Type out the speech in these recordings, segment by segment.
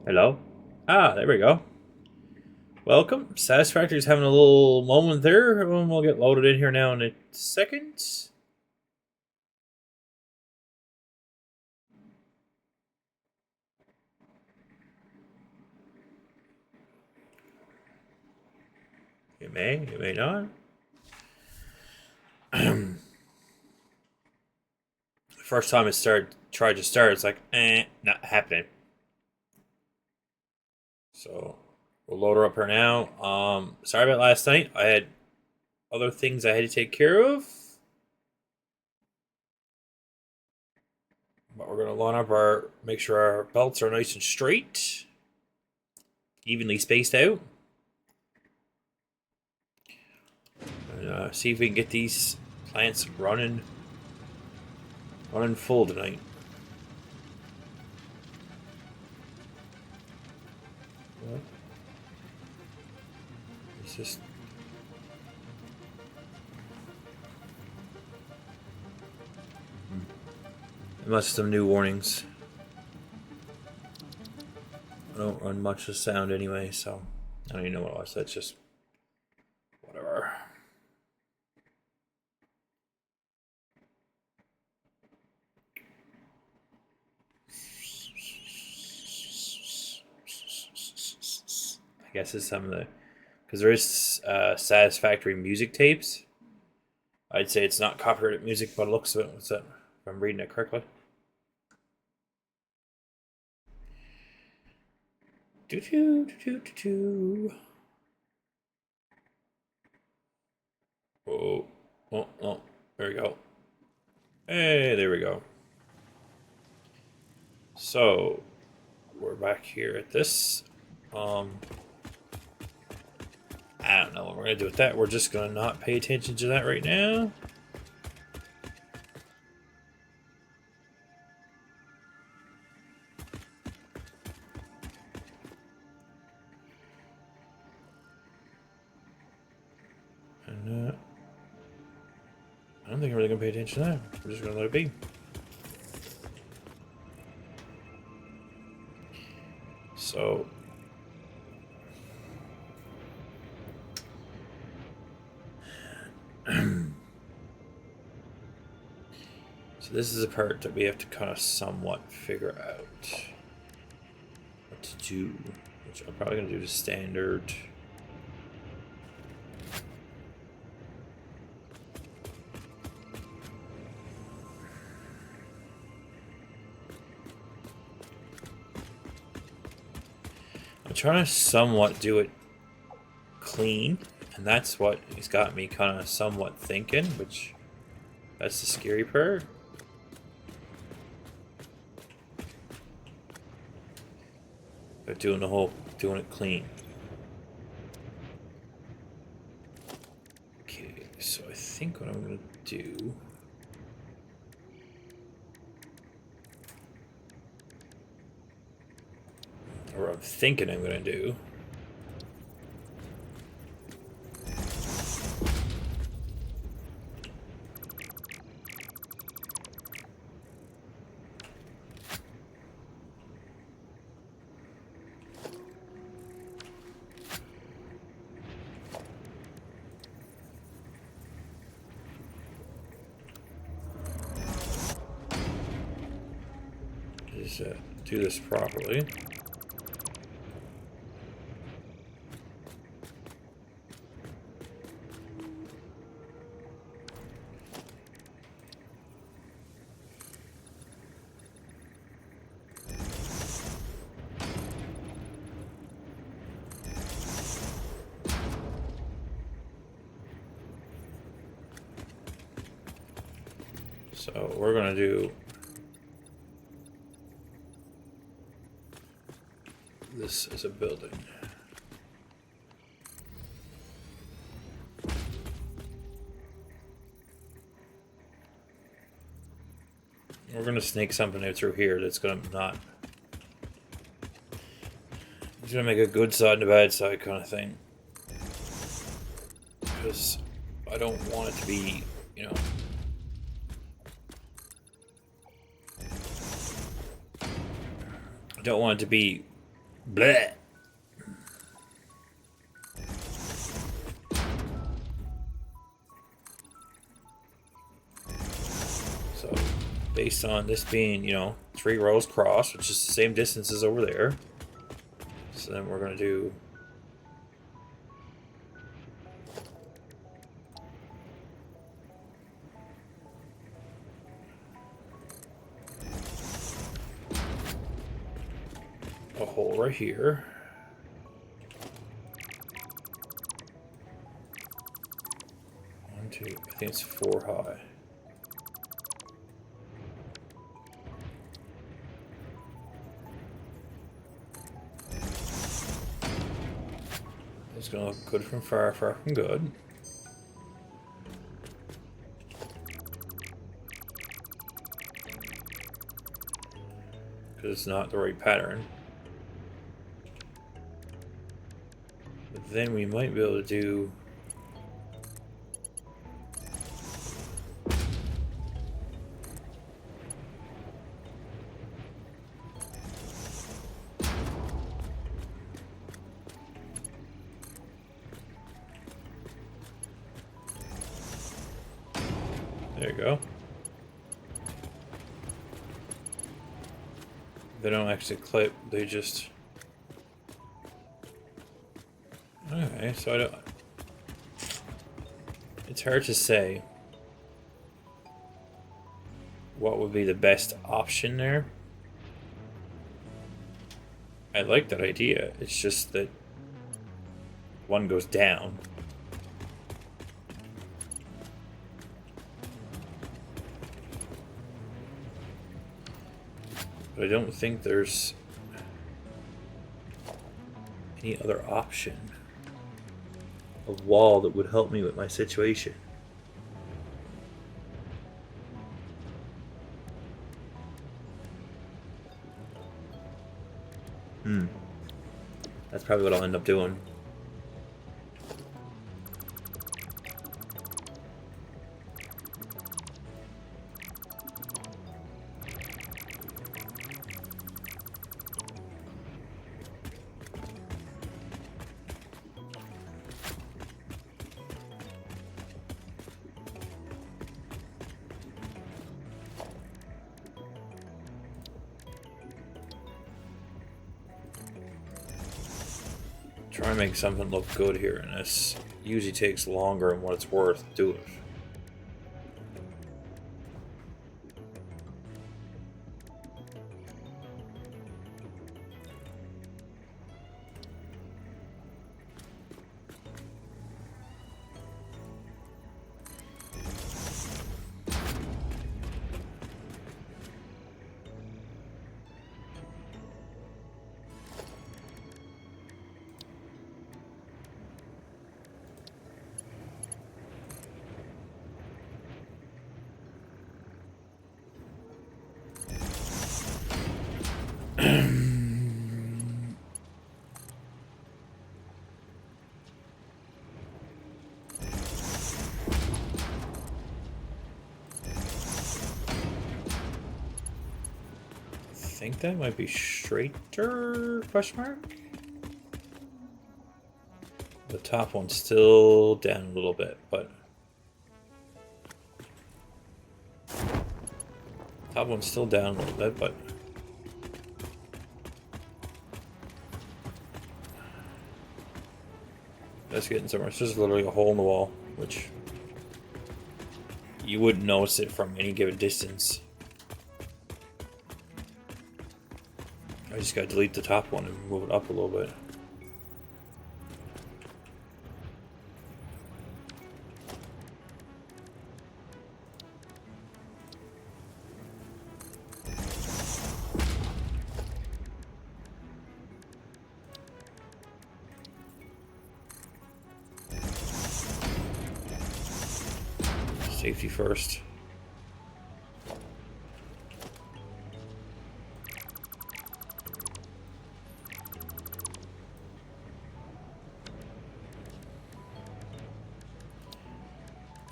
Hello? Ah, there we go. Welcome. Satisfactory's having a little moment there, and we'll get loaded in here now in a second. You may not. First time it tried to start, it's like, not happening. So we'll load her up here now. Sorry about last night. I had other things I had to take care of. But we're gonna line up make sure our belts are nice and straight, evenly spaced out. And see if we can get these plants running full tonight. It's just unless some new warnings. I don't run much of sound anyway, so I don't even know what it was. That's just whatever. I guess it's some of the because there is Satisfactory music tapes. I'd say it's not copyrighted music, but it looks of it. What's that? If I'm reading it correctly. Do do do do do. Oh, oh, there we go. Hey, there we go. So we're back here at this. I don't know what we're gonna do with that. We're just gonna not pay attention to that right now. And I don't think I'm really gonna pay attention to that. We're just gonna let it be. So so this is a part that we have to kind of somewhat figure out what to do, which I'm probably gonna do the standard. I'm trying to somewhat do it clean, and that's what has got me kind of somewhat thinking, which that's the scary part. But doing it clean. Okay, so I think what I'm gonna do. Or I'm thinking I'm gonna do. Is do this properly. So we're gonna do this as a building. We're gonna snake something out through here that's gonna not. It's gonna make a good side and a bad side kind of thing. Because I don't want it to be, you know. I don't want it to be Bleh. So, based on this being, 3 rows crossed, which is the same distance as over there. So then we're going to do a hole right here. One, two, I think it's 4 high. It's gonna look good from far, far from good. Because it's not the right pattern. But then we might be able to do there you go. They don't actually clip, they just... Okay, so I don't... It's hard to say what would be the best option there. I like that idea, it's just that one goes down. But I don't think there's any other option of wall that would help me with my situation. That's probably what I'll end up doing. Try and make something look good here, and this usually takes longer than what it's worth to do it. I think that might be straighter, question mark? The top one's still down a little bit, but top one's still down a little bit, but that's getting somewhere. It's just literally a hole in the wall, which you wouldn't notice it from any given distance. I just gotta delete the top one and move it up a little bit. Safety first.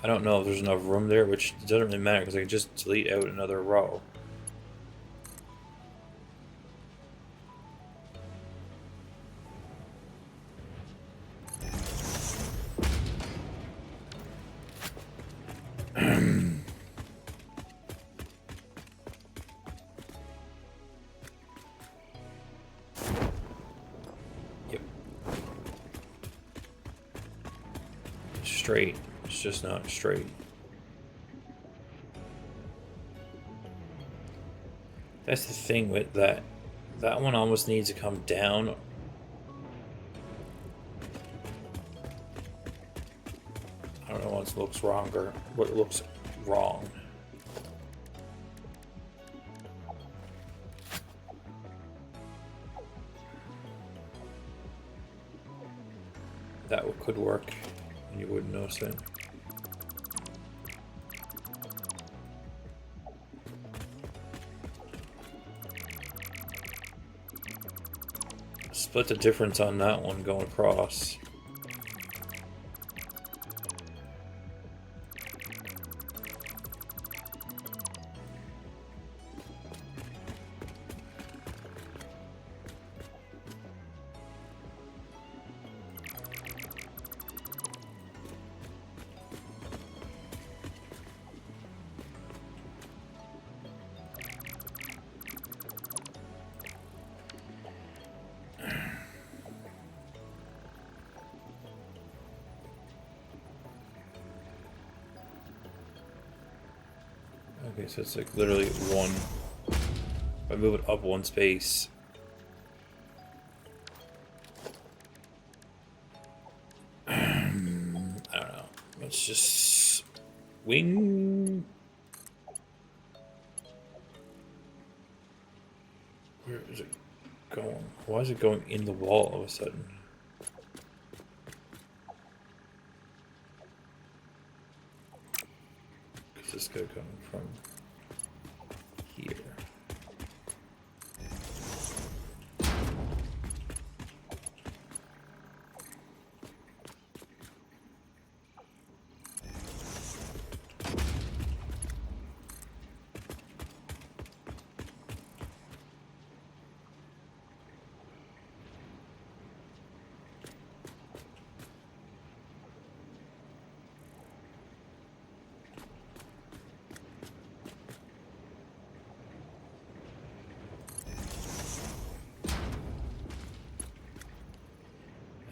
I don't know if there's enough room there, which doesn't really matter because I can just delete out another row. straight. It's just not straight. That's the thing with that. That one almost needs to come down. I don't know what looks wrong or what looks wrong. That could work, and you wouldn't notice it. Split the difference on that one going across. Okay, so it's like literally one. If I move it up one space. I don't know. Let's just wing. Where is it going? Why is it going in the wall all of a sudden? Because this guy coming from here.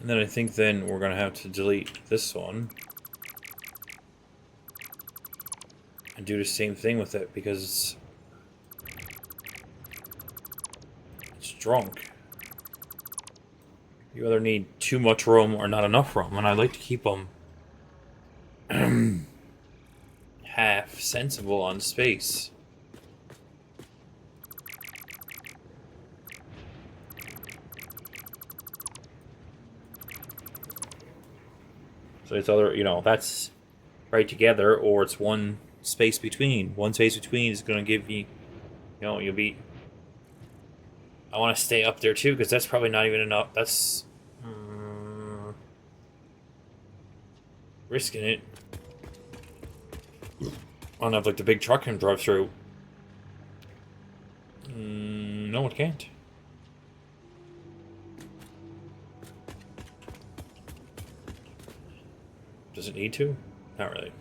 And then I think then we're going to have to delete this one. And do the same thing with it because it's drunk. You either need too much room or not enough room, and I like to keep them half sensible on space. So it's either, you know, that's right together, or it's one space between. One space between is going to give you, you know, you'll be... I want to stay up there too, because that's probably not even enough. That's... risking it. I don't have, like, the big truck can drive through. No, it can't. Does it need to? Not really.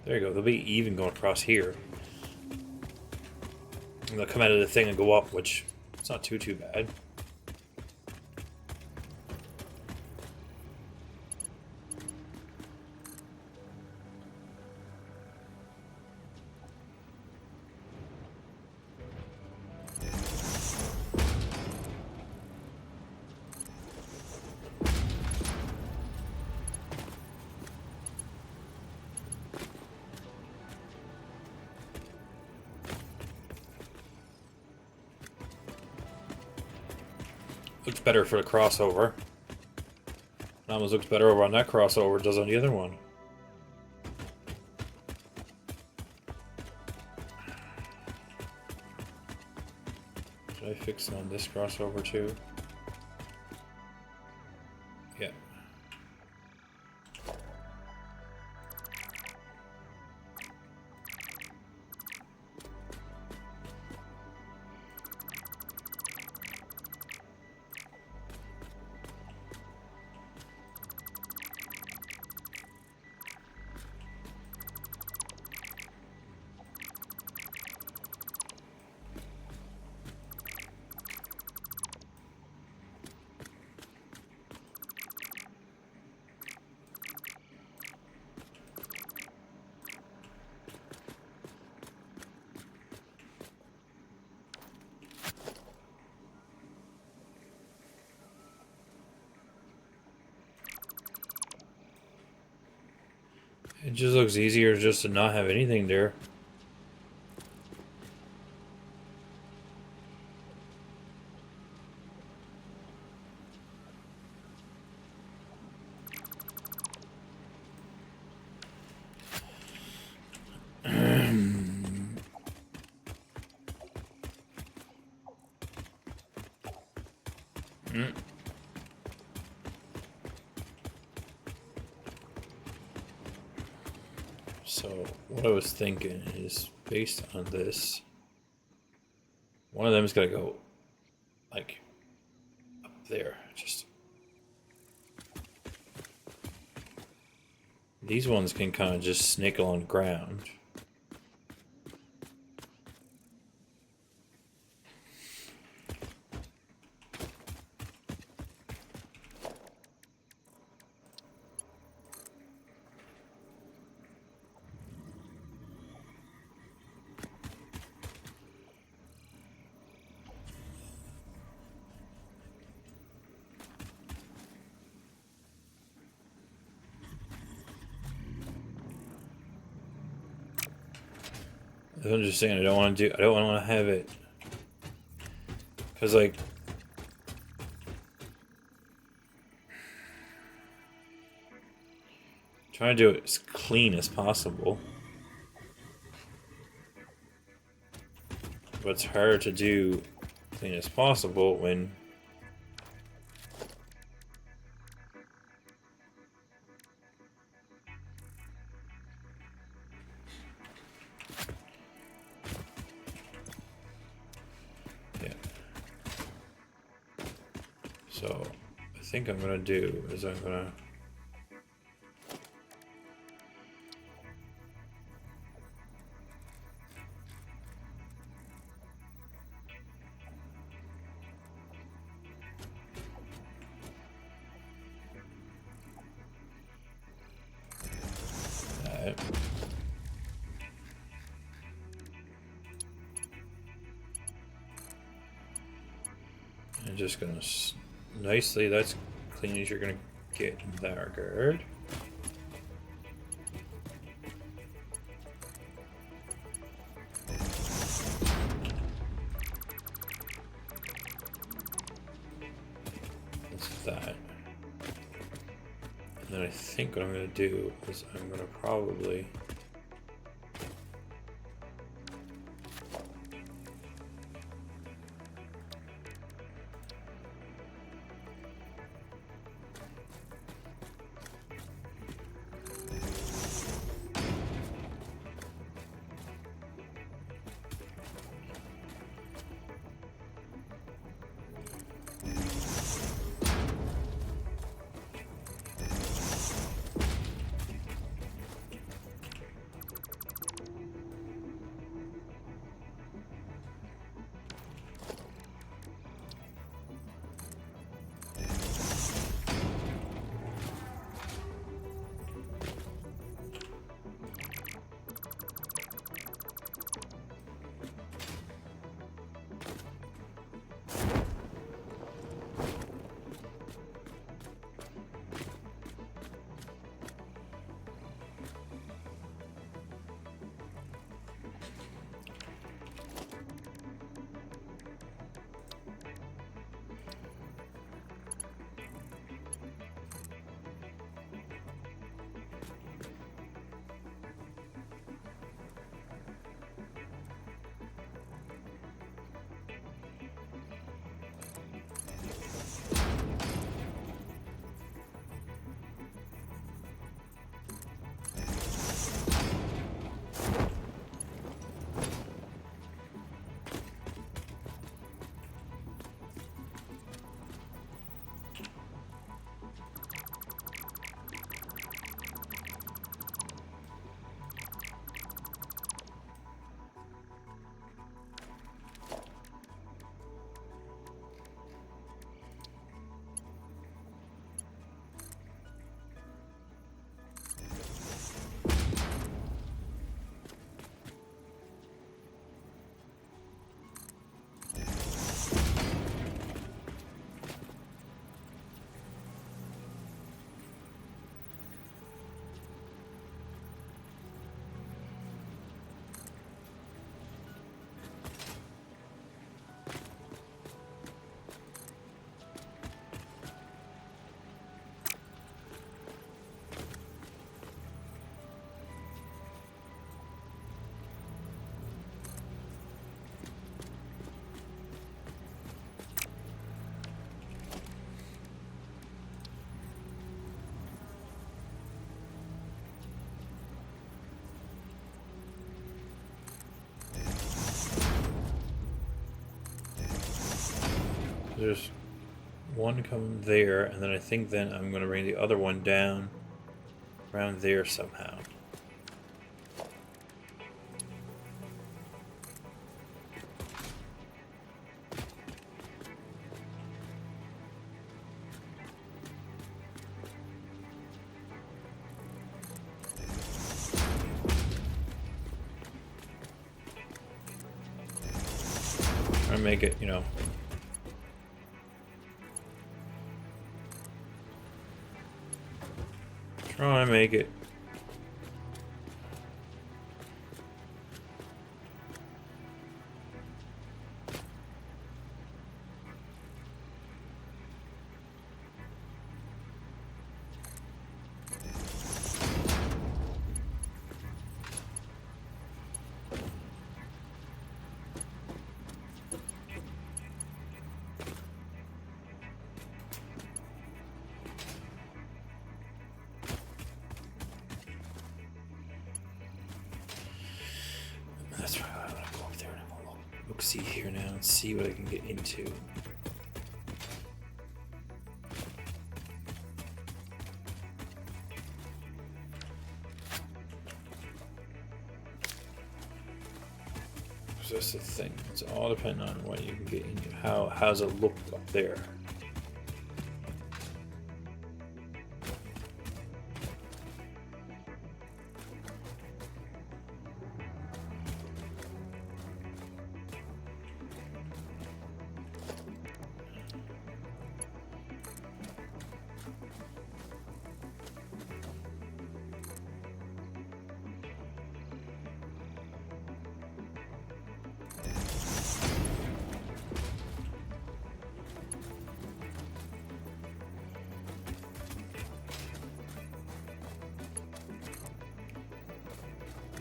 There you go. They'll be even going across here. And they'll come out of the thing and go up, which it's not too bad. Looks better for the crossover. It almost looks better over on that crossover than it does on the other one. Should I fix it on this crossover too? Yeah. It just looks easier just to not have anything there. So what I was thinking is based on this, one of them is gonna go like up there. Just these ones can kind of just snake along the ground. I'm just saying I don't want to do. I don't want to have it because like trying to do it as clean as possible, but it's hard to do clean as possible when yeah. So I think I'm gonna do is I'm gonna that. I'm just gonna nicely. That's clean as you're gonna get in that regard. That's that. And then I think what I'm gonna do is I'm gonna probably. There's one coming there, and then I think then I'm going to bring the other one down around there somehow. Try and make it, you know. Try and make it. That's right. I'm gonna go up there and have a look see here now and see what I can get into. That's the thing. It's all depending on what you can get into. How's it look up there?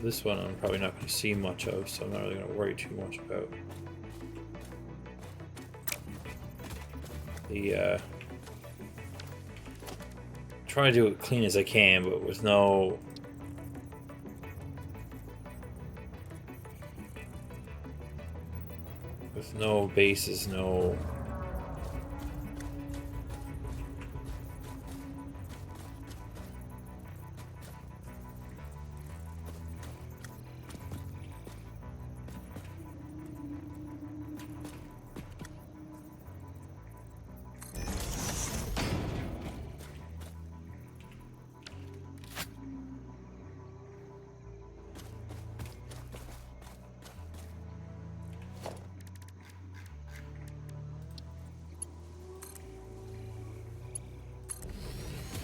This one I'm probably not going to see much of, so I'm not really going to worry too much about the try to do it clean as I can, but with no bases, no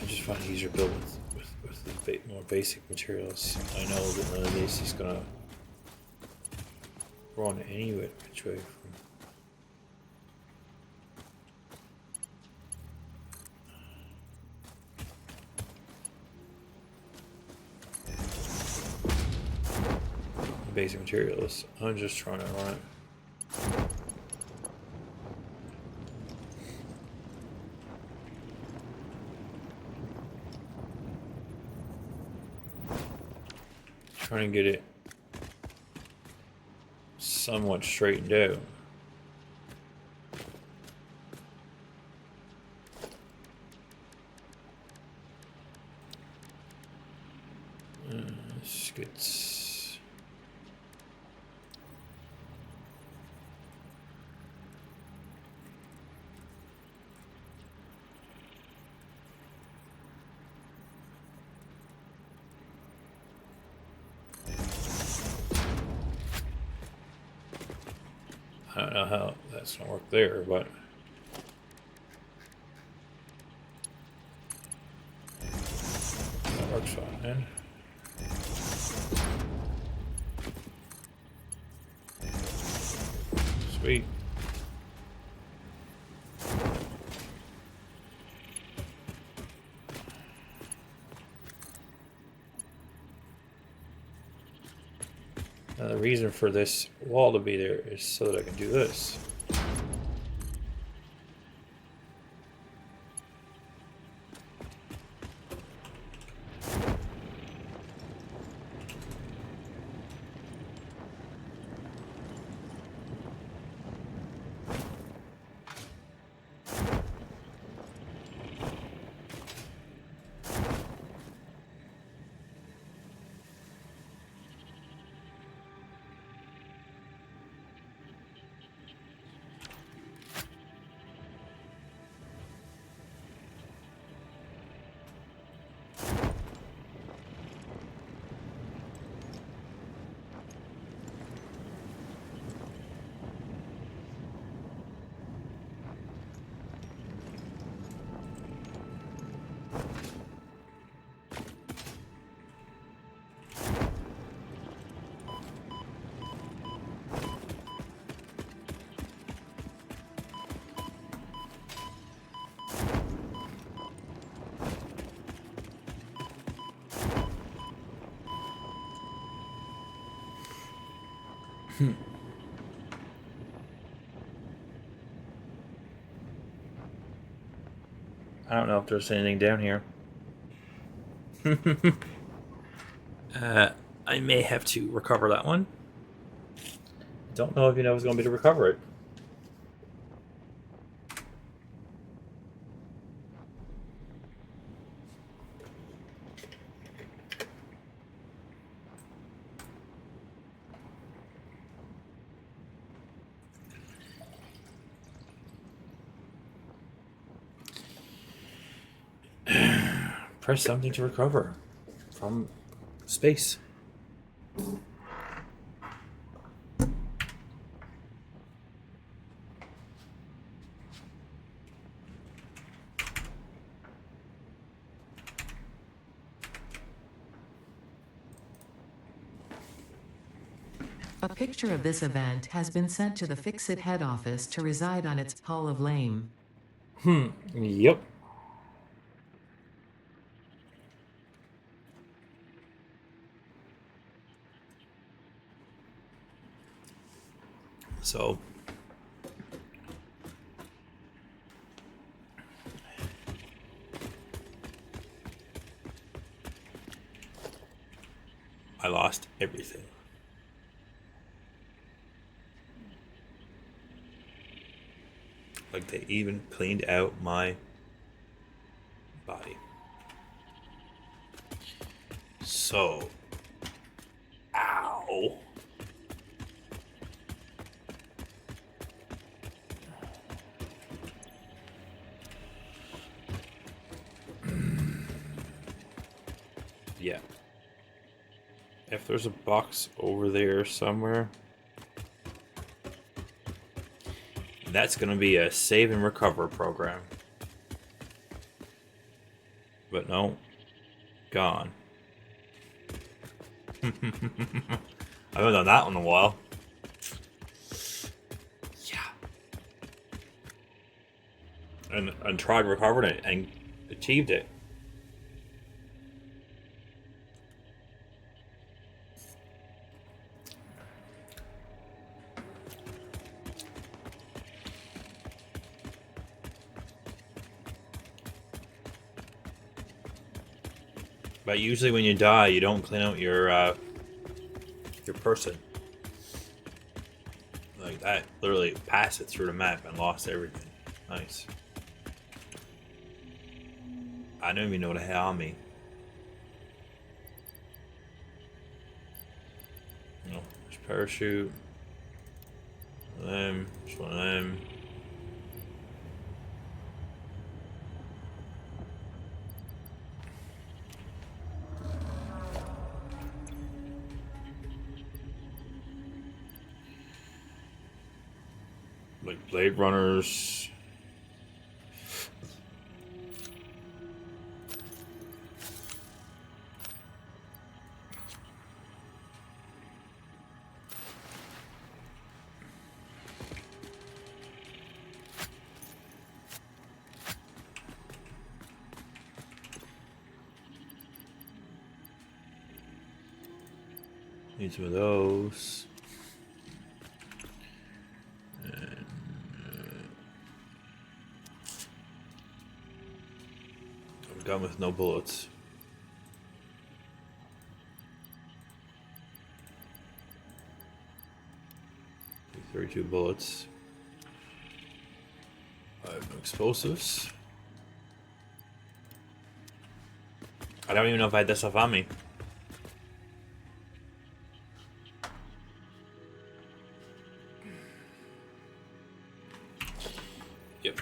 I just find it easier to build with the more basic materials. I know that none of this is gonna run any which way from. Basic materials. I'm just trying to run it. Trying to get it somewhat straightened out. This gets I don't know how that's gonna work there, but that works fine. Sweet. Now the reason for this wall to be there is so that I can do this. I don't know if there's anything down here. I may have to recover that one. Don't know if I was going to be able to recover it. Press something to recover from space. A picture of this event has been sent to the Fix-It head office to reside on its Hall of Lame. Yep. So I lost everything. Like they even cleaned out my body. So, ow. Yeah. If there's a box over there somewhere, that's going to be a save and recover program. But no, gone. I haven't done that in a while. Yeah. And tried recovering it and achieved it. But usually when you die, you don't clean out your person. Like that, literally passed it through the map and lost everything. Nice. I don't even know what the hell on me. No, there's parachute. Just one of them. Like Blade Runners. Need some of those. And, I'm done with no bullets. 32 bullets. I have no explosives. I don't even know if I had this stuff on me. Yep.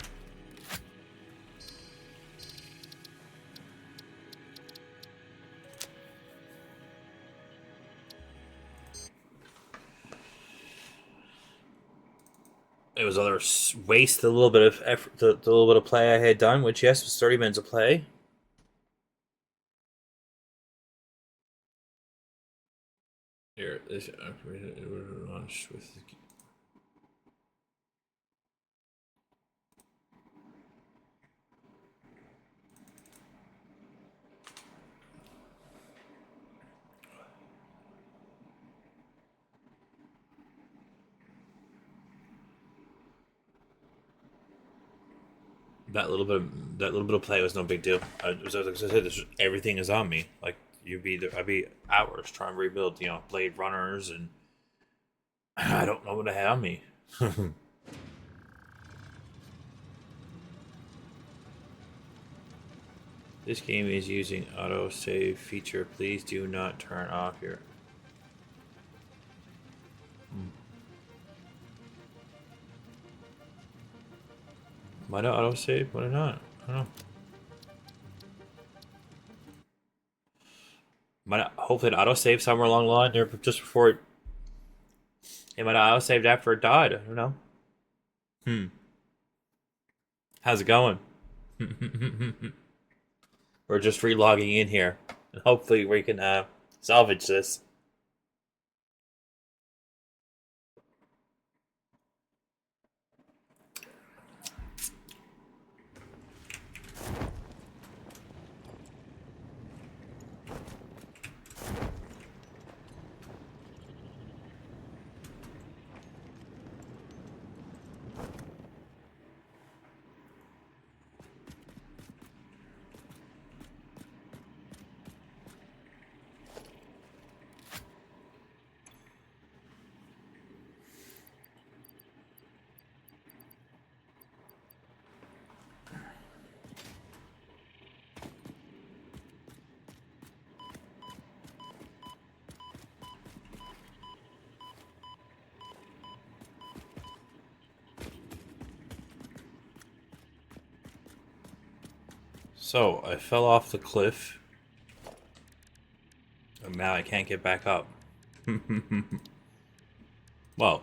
It was other waste the little bit of effort, the little bit of play I had done, which yes was 30 minutes of play. Here, this activated. It was launched with. that little bit of play was no big deal. As I said, everything is on me. Like I'd be hours trying to rebuild, Blade Runners, and I don't know what I had on me. This game is using auto save feature. Please do not turn off your. Why not auto save? Why not? I don't know. Might not, hopefully it auto saved somewhere along the line there just before it might auto saved after it died. I don't know. How's it going? We're just relogging in here, and hopefully we can salvage this. So, I fell off the cliff. And now I can't get back up. Well.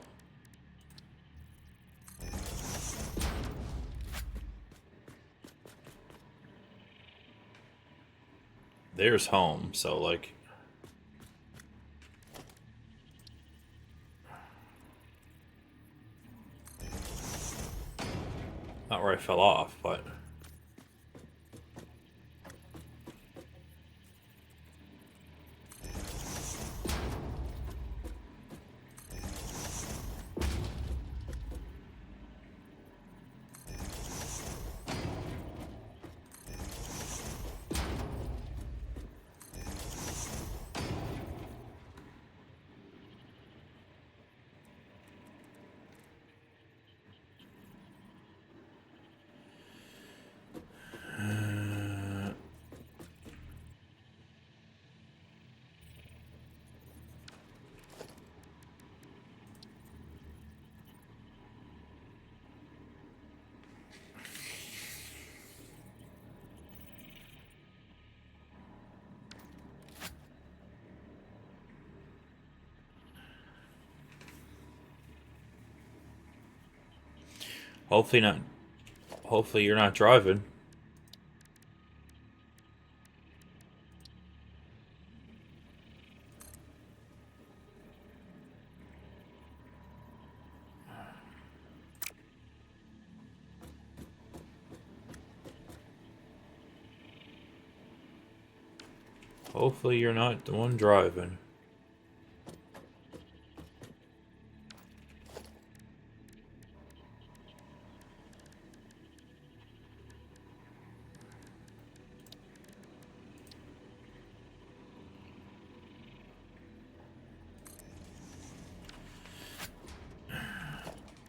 There's home, so like... Not where I fell off, but... Hopefully not. Hopefully you're not driving. Hopefully you're not the one driving.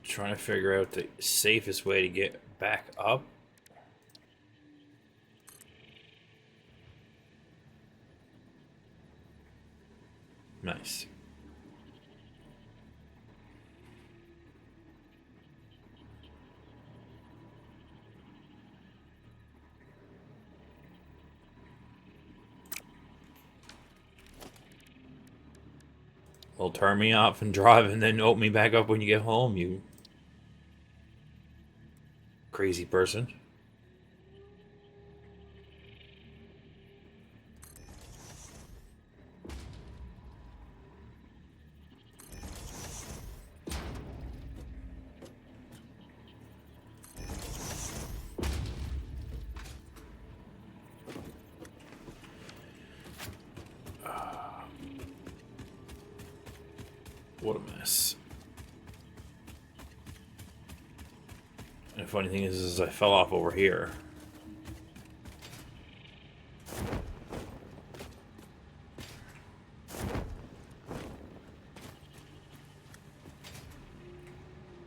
Trying to figure out the safest way to get back up. Nice. Well, turn me off and drive and then open me back up when you get home, you crazy person. What a mess. The funny thing is I fell off over here.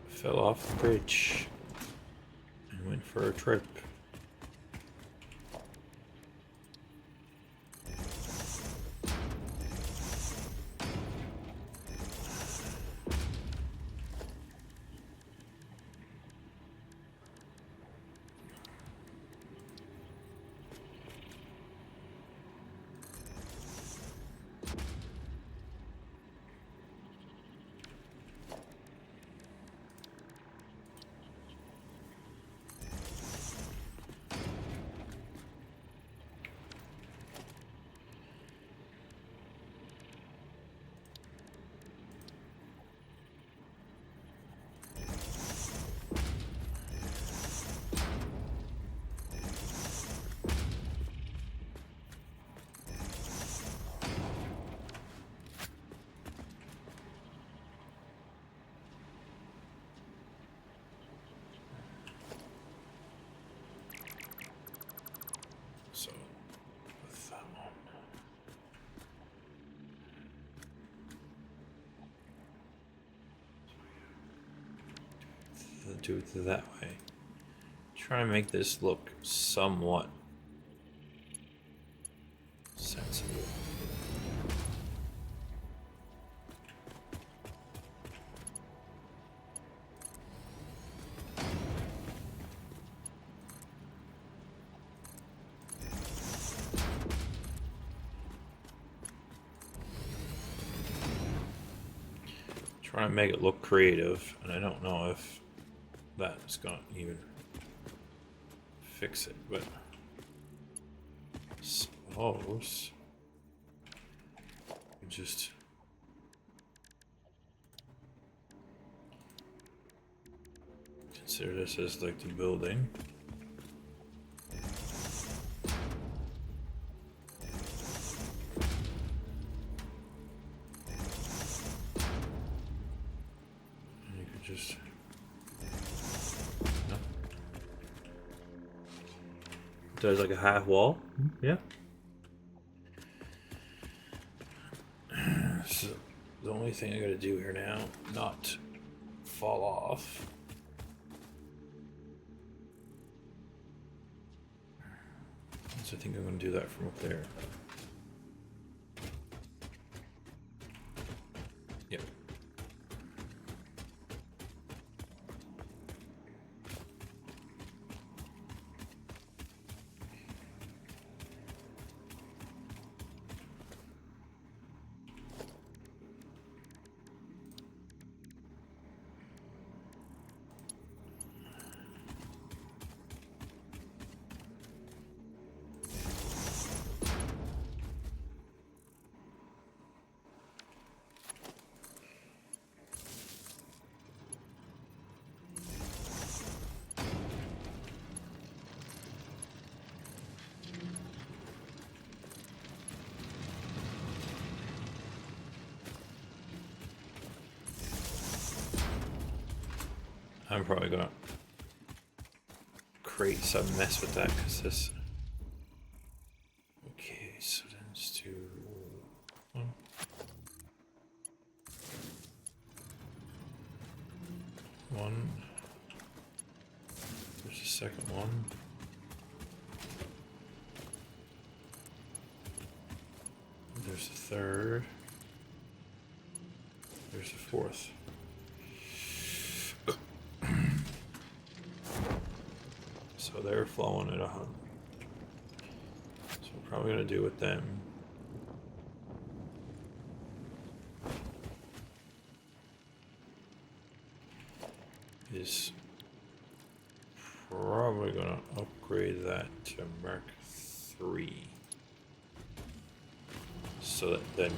Fell off the bridge and went for a trip. So, with that one. Do it that way. Try to make this look somewhat sensible. Trying to make it look creative, and I don't know if that's gonna even fix it, but suppose we just consider this as like the building. And you could just does like a half wall. Yeah. So the only thing I gotta do here now, not fall off. So I think I'm gonna do that from up there. Yep. I'm probably gonna create some mess with that because this. Okay, so then let's do one. One. There's the second one. There's the third. There's the fourth. So they're flowing at 100. So we're probably gonna do with them. Is probably gonna upgrade that to Mark 3. So that then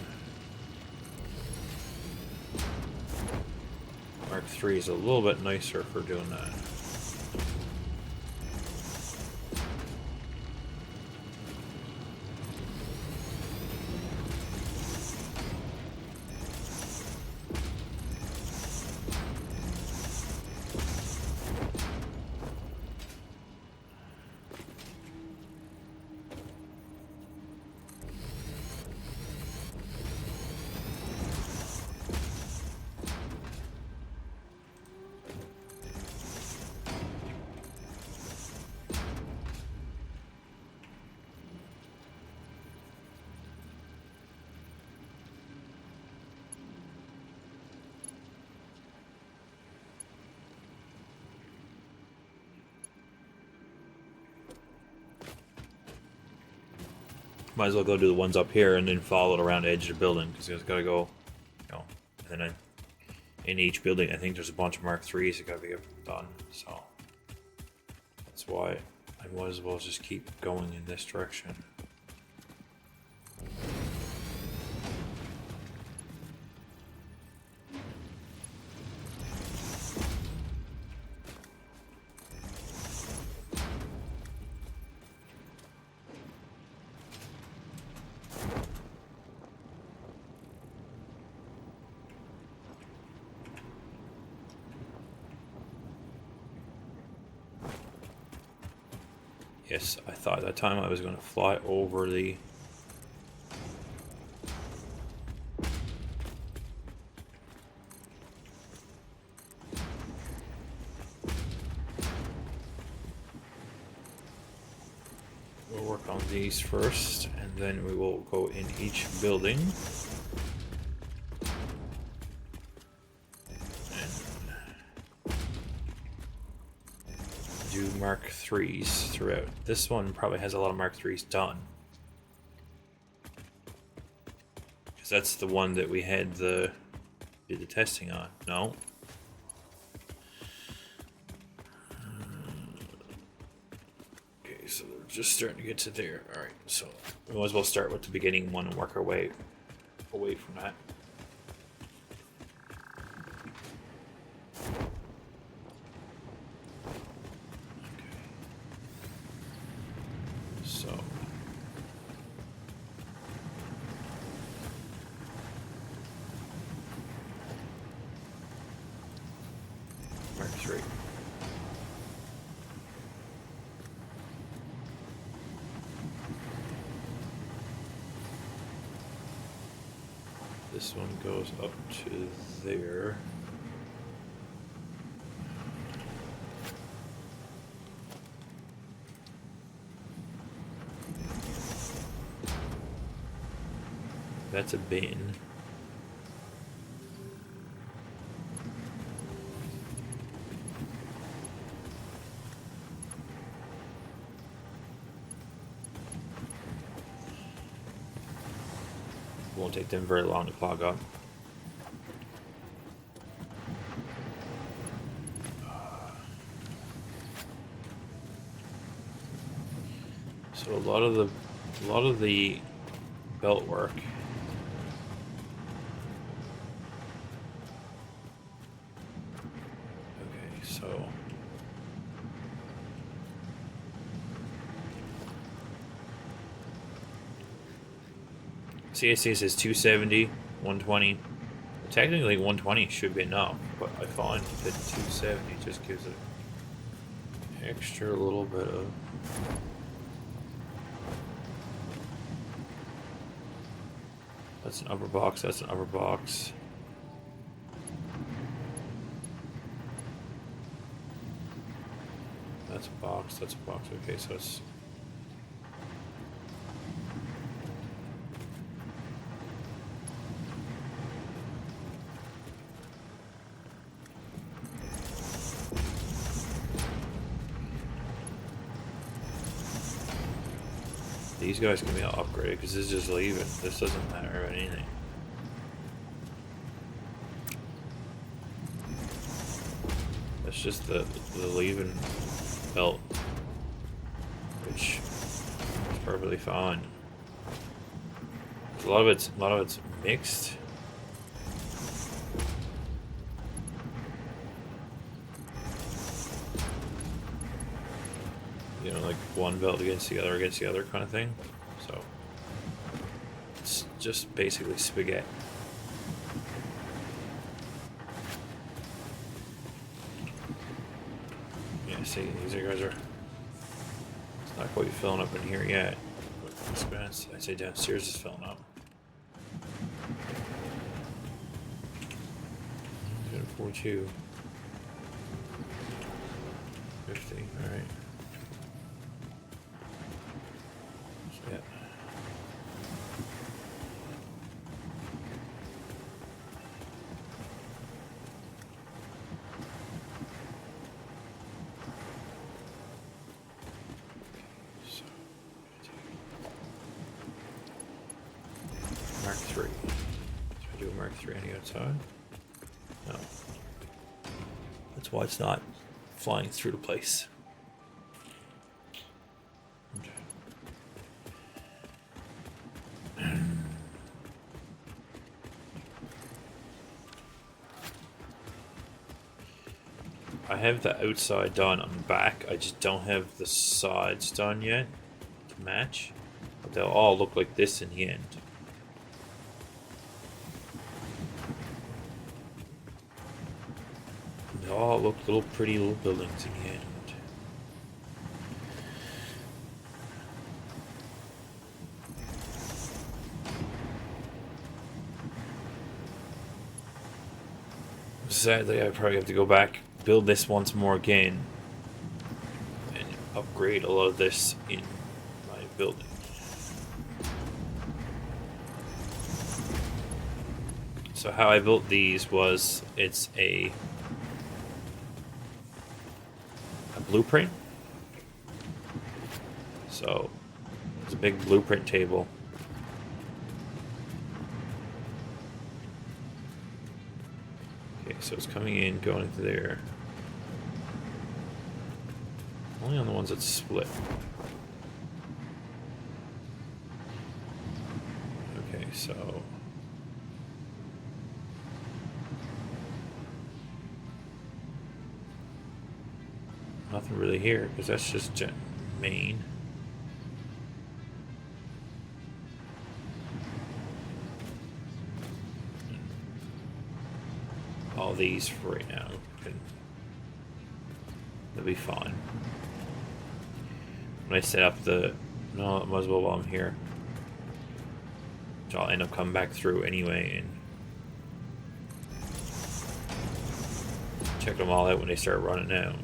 Mark 3 is a little bit nicer for doing that. Might as well go do the ones up here and then follow it around the edge of the building, because it's got to go, you know, and then in each building, I think there's a bunch of Mark IIIs that got to be done, so that's why I might as well just keep going in this direction. Yes, I thought at that time I was going to fly over the... We'll work on these first, and then we will go in each building. Do Mark IIIs throughout. This one probably has a lot of Mark IIIs done. Because that's the one that we had did the testing on. No? Okay, so we're just starting to get to there. Alright, so we might as well start with the beginning one and work our way away from that. Mark III. This one goes up to there. That's a bin. Won't take them very long to clog up. So a lot of the belt work. Okay, so CSC says 270, 120. Technically 120 should be enough, but I find that 270 just gives it an extra little bit of... That's an upper box, that's an upper box. That's a box, that's a box. Okay, so it's... These guys can be upgraded because this is just leaving. This doesn't matter about anything. That's just the leaving belt, which is perfectly fine. A lot of it's mixed. You know, like one belt against the other kind of thing. So it's just basically spaghetti. Yeah, see, these guys are... It's not quite filling up in here yet. But I'd say downstairs is filling up. 42. 50, alright. Yeah. 3. Should I do a Mark 3 on the outside? No. That's why it's not flying through the place. I have the outside done on the back. I just don't have the sides done yet to match. But they'll all look like this in the end. They all look little pretty little buildings in the end. Sadly, I probably have to go back, build this once more again, and upgrade a lot of this in my building. So how I built these was, it's a blueprint. So it's a big blueprint table. Okay, so it's coming in, going into there. Only on the ones that split. Okay, so nothing really here, because that's just main. All these for right now. They'll be fine. When I set up the... No, I might as well while I'm here. Which I'll end up coming back through anyway and check them all out when they start running out.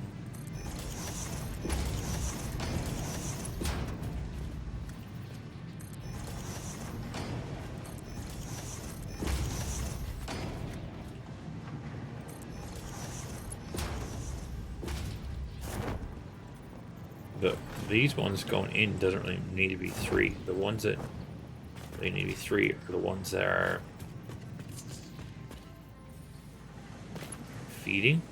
These ones going in doesn't really need to be 3. The ones that really need to be 3 are the ones that are feeding.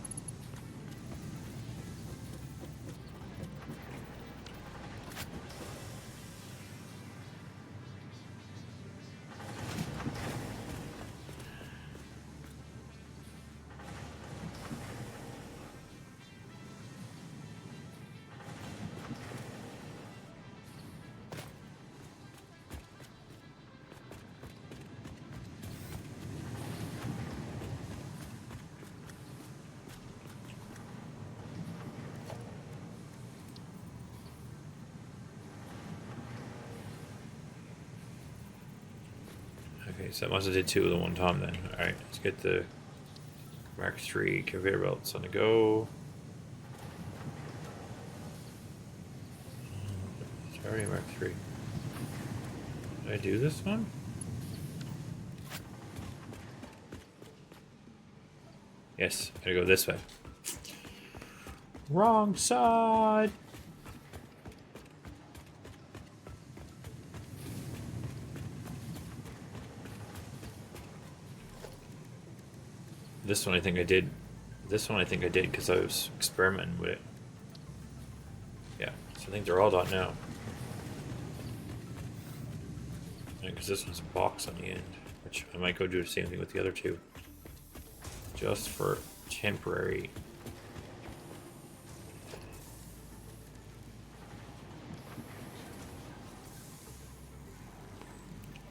Okay, so I must have did 2 at the one time then. Alright, let's get the Mark III conveyor belts on the go. It's already Mark III. Did I do this one? Yes, gotta go this way. Wrong side! This one I think I did. This one I think I did because I was experimenting with it. Yeah, so I think they're all done now. Because this one's a box on the end, which I might go do the same thing with the other 2. Just for temporary.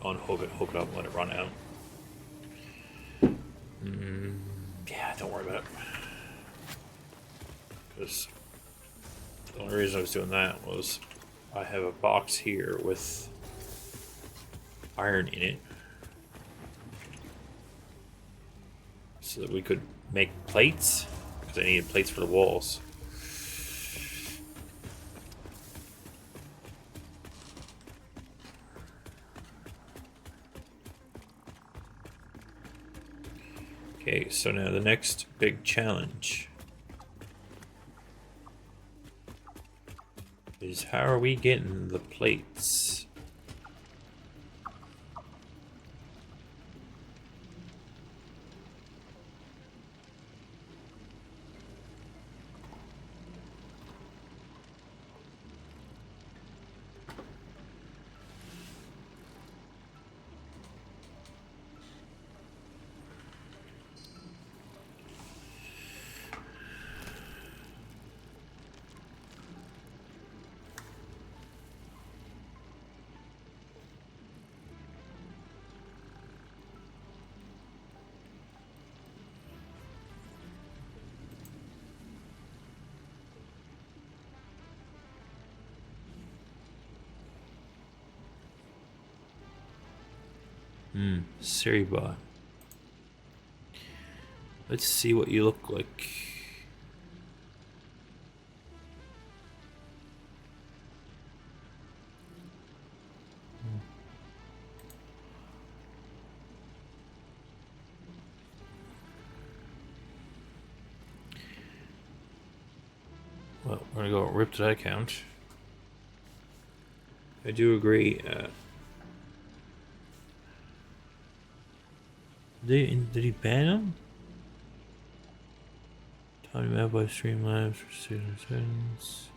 Unhook it, hook it up, and let it run out. Yeah, don't worry about it. Because the only reason I was doing that was I have a box here with iron in it. So that we could make plates. Because I needed plates for the walls. Okay, so now the next big challenge is how are we getting the plates? Siri bot. Let's see what you look like. Well, we're gonna go rip to that account. I do agree. Did he ban him? Time map by Streamlabs for settings.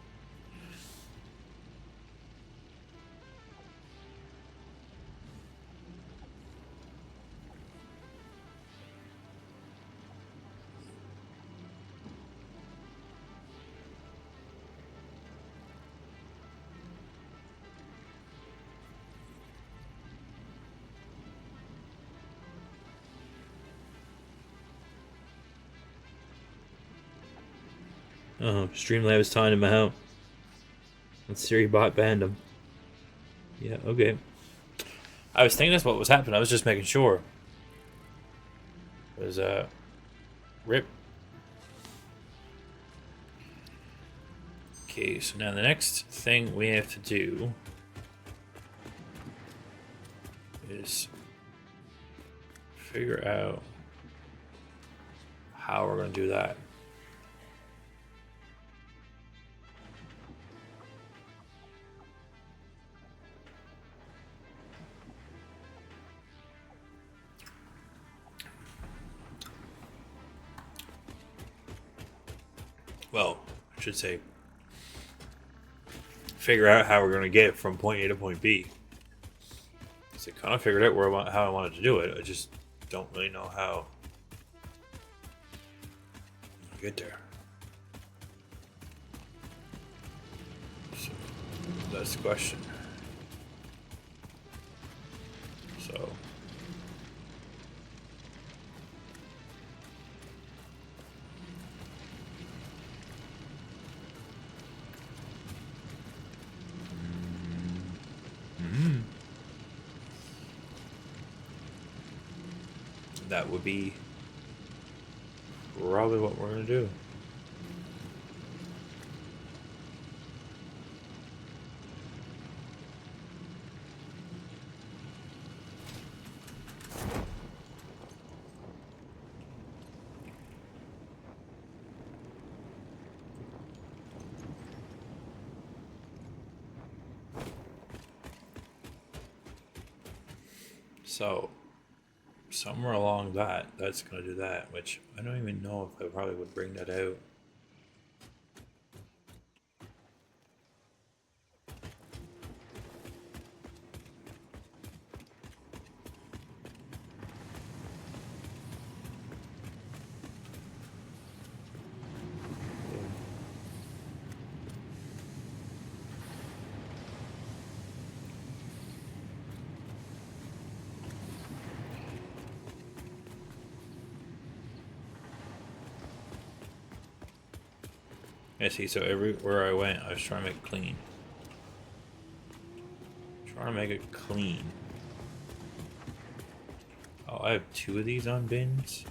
Oh, Streamlabs timed him out. And Siri bot banned him. Yeah, okay. I was thinking that's what was happening. I was just making sure. It was rip. Okay, so now the next thing we have to do is figure out how we're going to do that. Well, I should say, figure out how we're going to get from point A to point B. So I kind of figured out how I wanted to do it. I just don't really know how to get there. So that's the question. So that would be probably what we're going to do. So somewhere along that's going to do that, which I don't even know if I probably would bring that out. I see, so everywhere I went, I was trying to make it clean. Trying to make it clean. Oh, I have 2 of these on bins?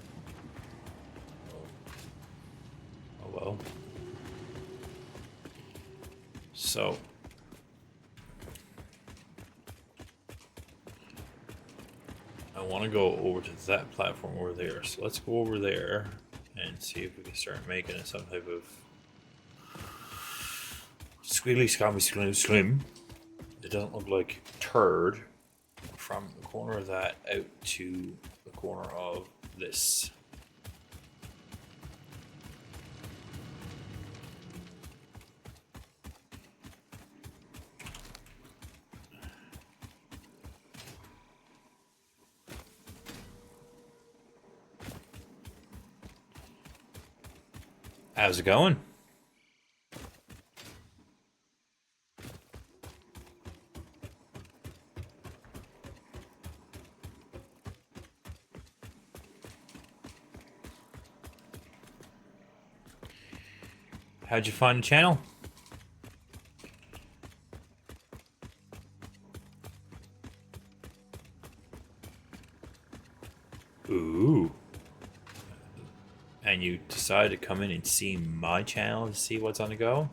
Oh well. So. I want to go over to that platform over there. So let's go over there and see if we can start making it some type of squiggly scammy slim. It doesn't look like turd from the corner of that out to the corner of this. How's it going? How'd you find the channel? Ooh. And you decide to come in and see my channel to see what's on the go?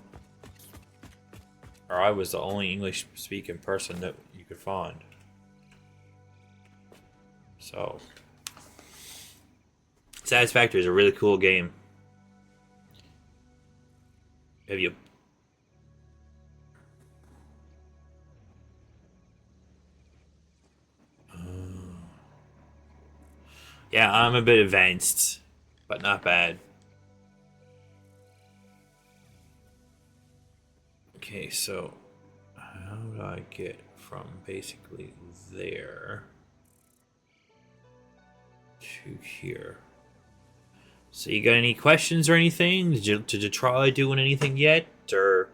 Or I was the only English-speaking person that you could find. So, Satisfactory is a really cool game. Have you... Yeah, I'm a bit advanced, but not bad. Okay, so how do I get from basically there to here? So you got any questions or anything? Did you try doing anything yet, or?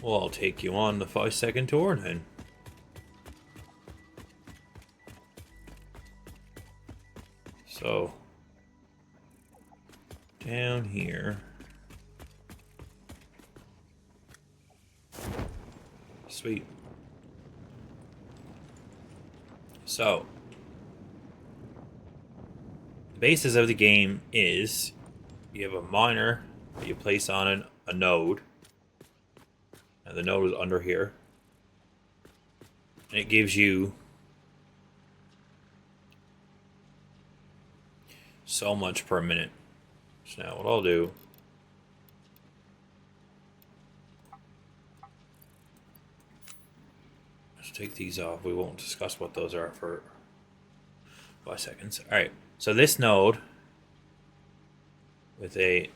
Well, I'll take you on the 5-second tour then. So, down here. Sweet. So, the basis of the game is you have a miner that you place on a node. And the node is under here. And it gives you so much per minute. So now what I'll do, let's take these off. We won't discuss what those are for 5 seconds. Alright, so this node with a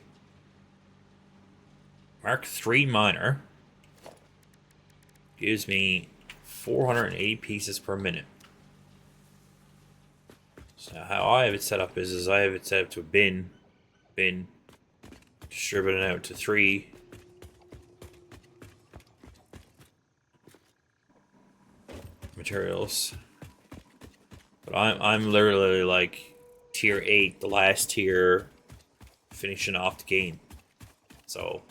Mark III miner gives me 480 pieces per minute. So now how I have it set up is I have it set up to a bin, distributing out to 3 materials. But I'm literally like tier 8, the last tier, finishing off the game. So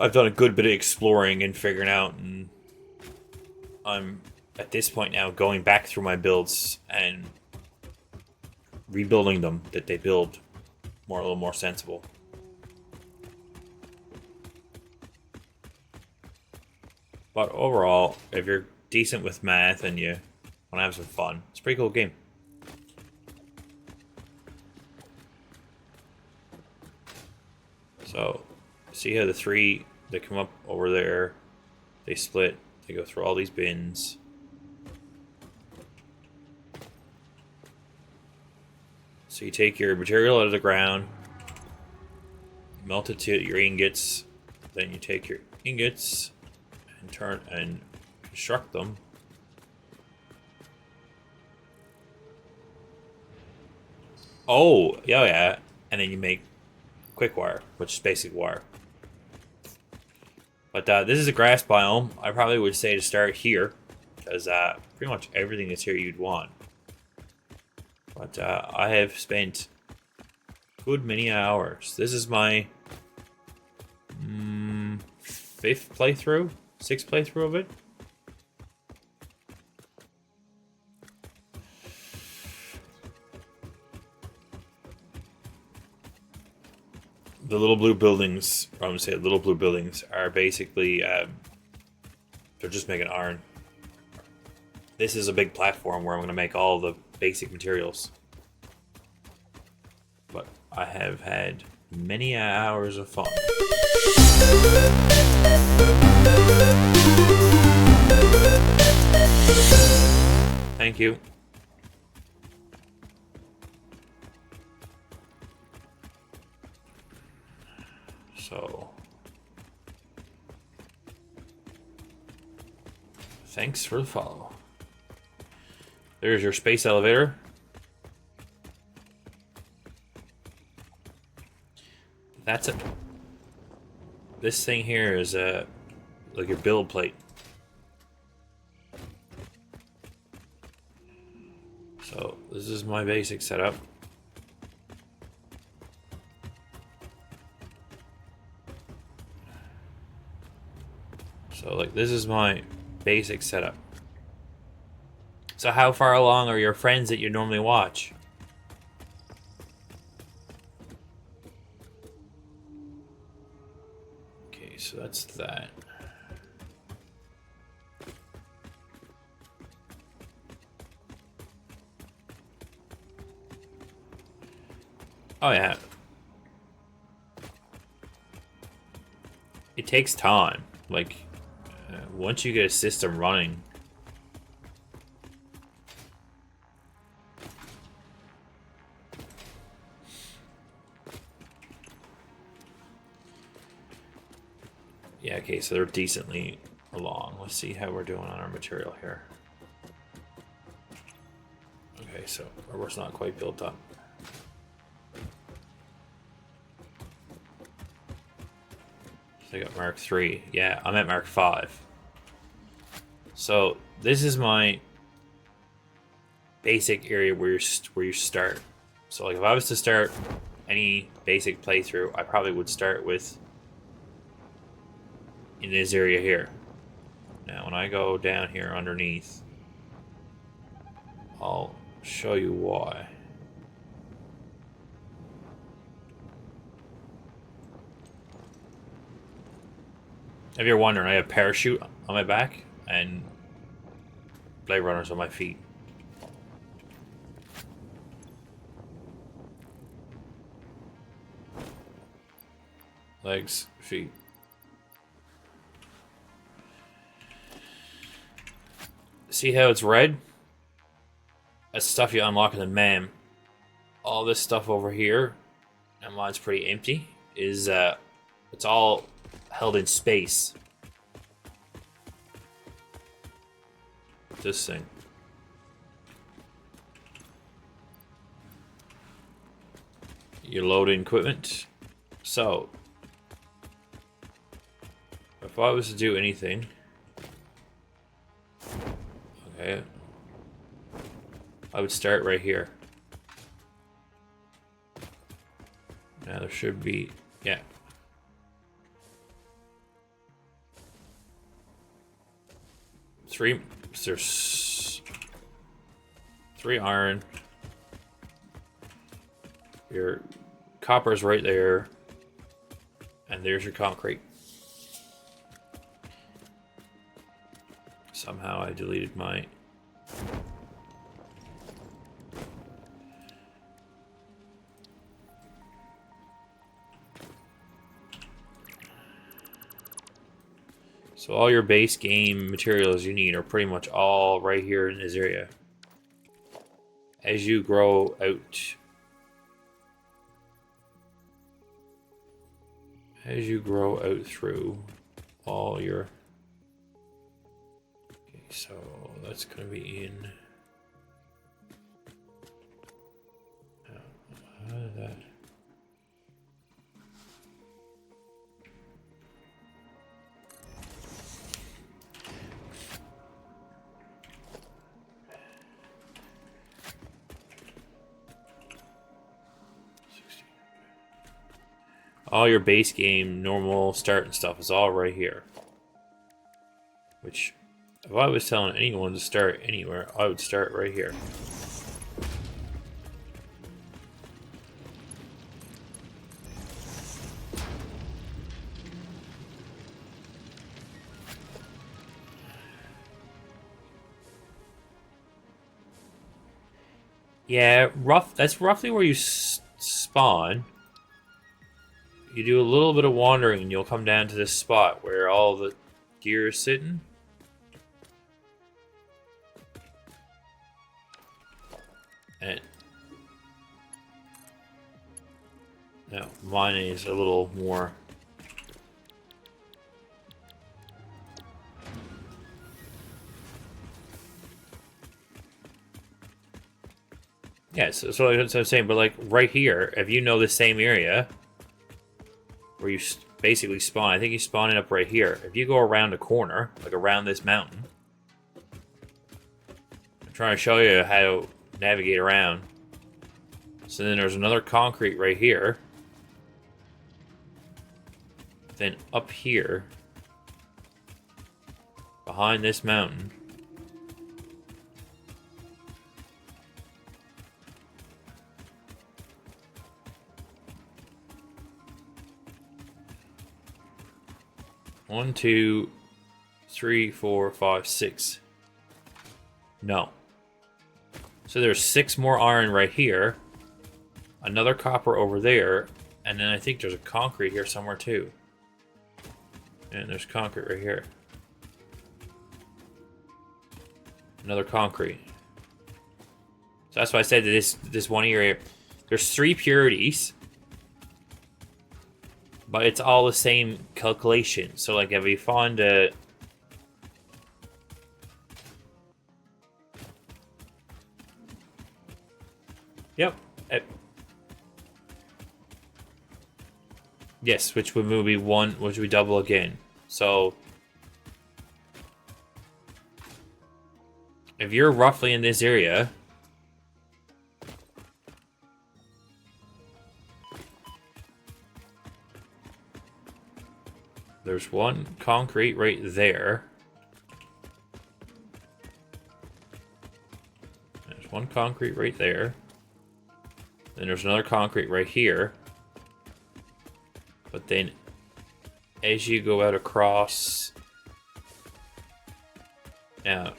I've done a good bit of exploring and figuring out, and I'm at this point now going back through my builds and rebuilding them that they build a little more sensible. But overall, if you're decent with math and you want to have some fun, it's a pretty cool game. So, see how the 3 that come up over there, they split, they go through all these bins. So you take your material out of the ground, melt it to your ingots, then you take your ingots and turn and construct them. Oh, yeah, and then you make quick wire, which is basic wire. But this is a grass biome. I probably would say to start here, because pretty much everything is here you'd want. But I have spent good many hours. This is my 5th playthrough, 6th playthrough of it. The little blue buildings, I'm gonna say little blue buildings, are basically they're just making iron. This is a big platform where I'm gonna make all the basic materials. But I have had many hours of fun. Thank you. So Thanks for the follow. There's your space elevator. That's it. This thing here is like your build plate. So this is my basic setup. So like this is my basic setup. So how far along are your friends that you normally watch? Okay, so that's that. Oh yeah. It takes time. Like, once you get a system running, yeah, okay, so they're decently along. Let's see how we're doing on our material here. Okay, so our work's not quite built up. So I got Mark 3. Yeah, I'm at Mark 5. So this is my basic area where you start. So like if I was to start any basic playthrough, I probably would start with in this area here. Now when I go down here underneath, I'll show you why. If you're wondering, I have a parachute on my back and Blade Runners on my feet. Legs, feet. See how it's red? That's stuff you unlock in the MAM. All this stuff over here, and mine's pretty empty, is it's all held in space. This thing. You load in equipment. So, if I was to do anything, okay, I would start right here. Now there should be, yeah. There's 3 iron. Your copper's right there. And there's your concrete. Somehow I deleted my... So all your base game materials you need are pretty much all right here in this area. As you grow out... As you grow out through all your... Okay, so that's going to be in... How did that... All your base game, normal start and stuff is all right here. Which, if I was telling anyone to start anywhere, I would start right here. Yeah, that's roughly where you spawn. You do a little bit of wandering and you'll come down to this spot where all the gear is sitting. And now mine is a little more... Yeah, so that's what I'm saying. But like right here, if you know the same area where you basically spawn, I think you spawn it up right here. If you go around a corner, like around this mountain, I'm trying to show you how to navigate around. So then there's another concrete right here. Then up here, behind this mountain, one, two, three, four, five, six. No. So there's 6 more iron right here, another copper over there, and then I think there's a concrete here somewhere too. And there's concrete right here. Another concrete. So that's why I said that this one area, there's 3 purities, but it's all the same calculation. So like if we find a yep. Yes, which would be 1, which would double again. So if you're roughly in this area, there's 1 concrete right there. There's 1 concrete right there. Then there's another concrete right here. But then as you go out across, now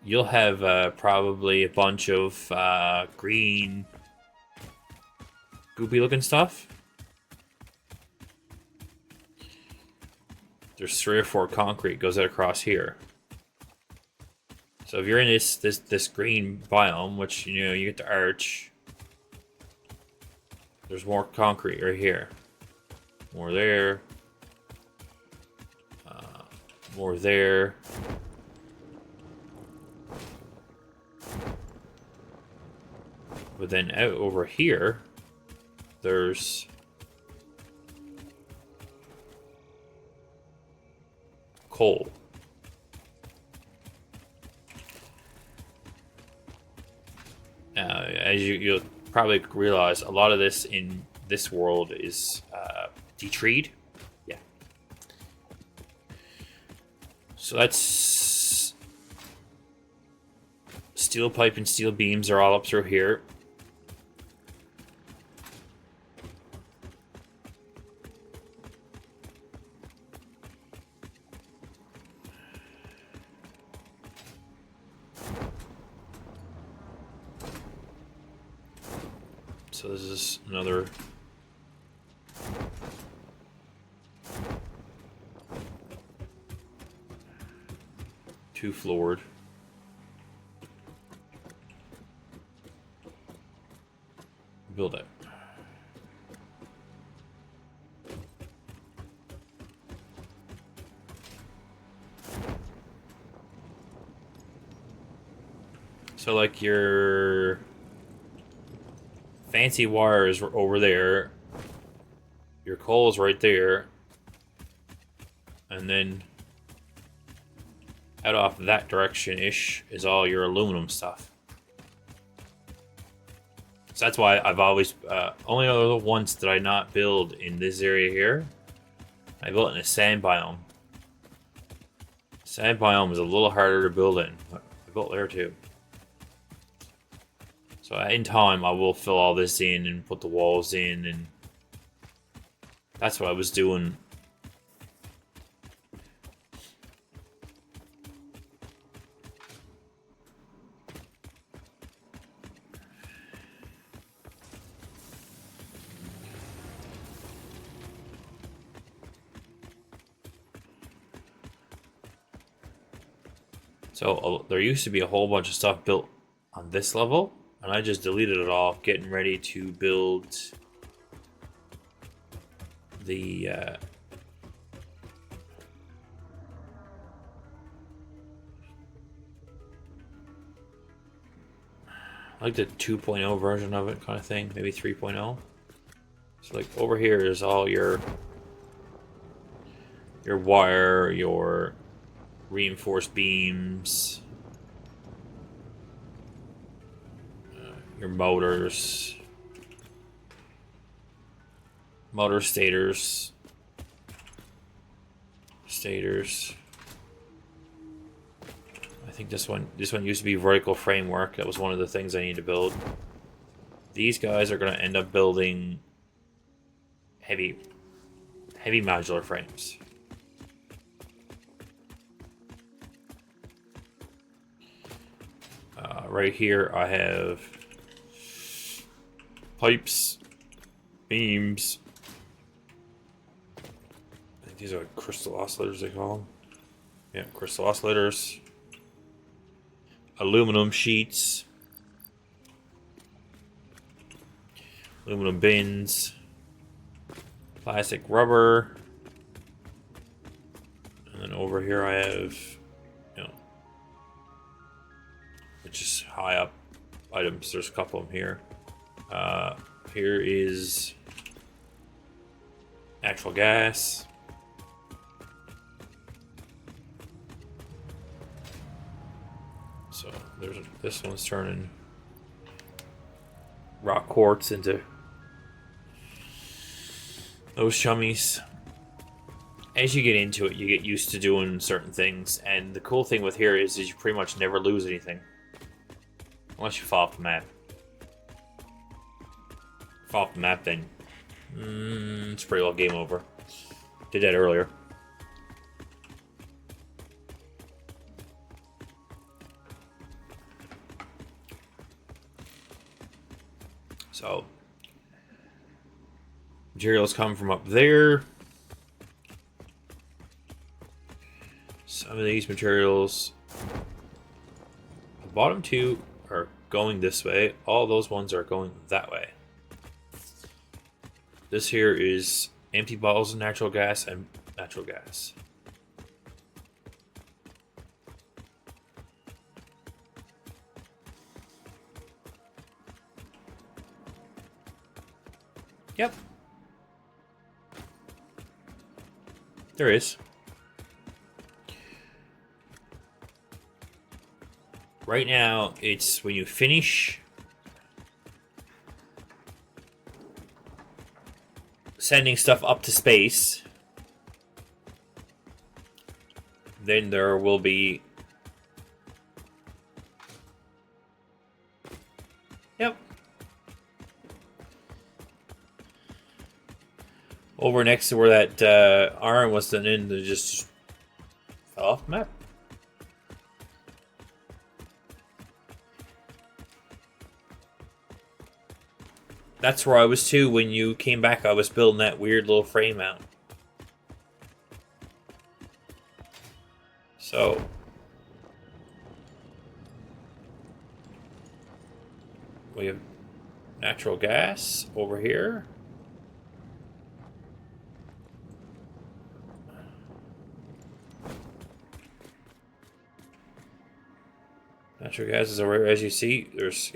you'll have probably a bunch of green goopy looking stuff. There's 3 or 4 concrete goes out across here. So if you're in this green biome, which you know you get the arch, there's more concrete right here. More there. More there. But then out over here, there's coal. As you'll probably realize, a lot of this in this world is detreed. Yeah. So that's steel pipe and steel beams are all up through here. So this is another two-floored. Build it. So like your fancy wires were over there, your coal's right there, and then out off that direction-ish is all your aluminum stuff. So that's why I've always, only other once did I not build in this area here. I built in a sand biome. Sand biome is a little harder to build in, but I built there too. So in time, I will fill all this in and put the walls in, and that's what I was doing. So there used to be a whole bunch of stuff built on this level, and I just deleted it all, getting ready to build the I like the 2.0 version of it kind of thing, maybe 3.0. So like over here is all your wire, your reinforced beams, your motors, motor stators. I think this one used to be vertical framework. That was one of the things I need to build. These guys are going to end up building heavy modular frames. Right here I have pipes, beams. I think these are crystal oscillators they call them. Yeah, crystal oscillators. Aluminum sheets. Aluminum bins. Plastic rubber. And then over here I have, which is high up items. There's a couple of them here. Here is natural gas. So this one's turning rock quartz into those chummies. As you get into it, you get used to doing certain things, and the cool thing with here is you pretty much never lose anything. Unless you fall off the map. Fall off the map, then it's pretty well game over. Did that earlier. So, materials come from up there. Some of these materials, the bottom two are going this way. All those ones are going that way. This here is empty bottles of natural gas and natural gas. Yep. There is. Right now, it's when you finish sending stuff up to space, then there will be... Yep. Over next to where that iron was done in, they just fell off the map. That's where I was too when you came back. I was building that weird little frame out. So we have natural gas over here. Natural gas is over here. As you see, there's,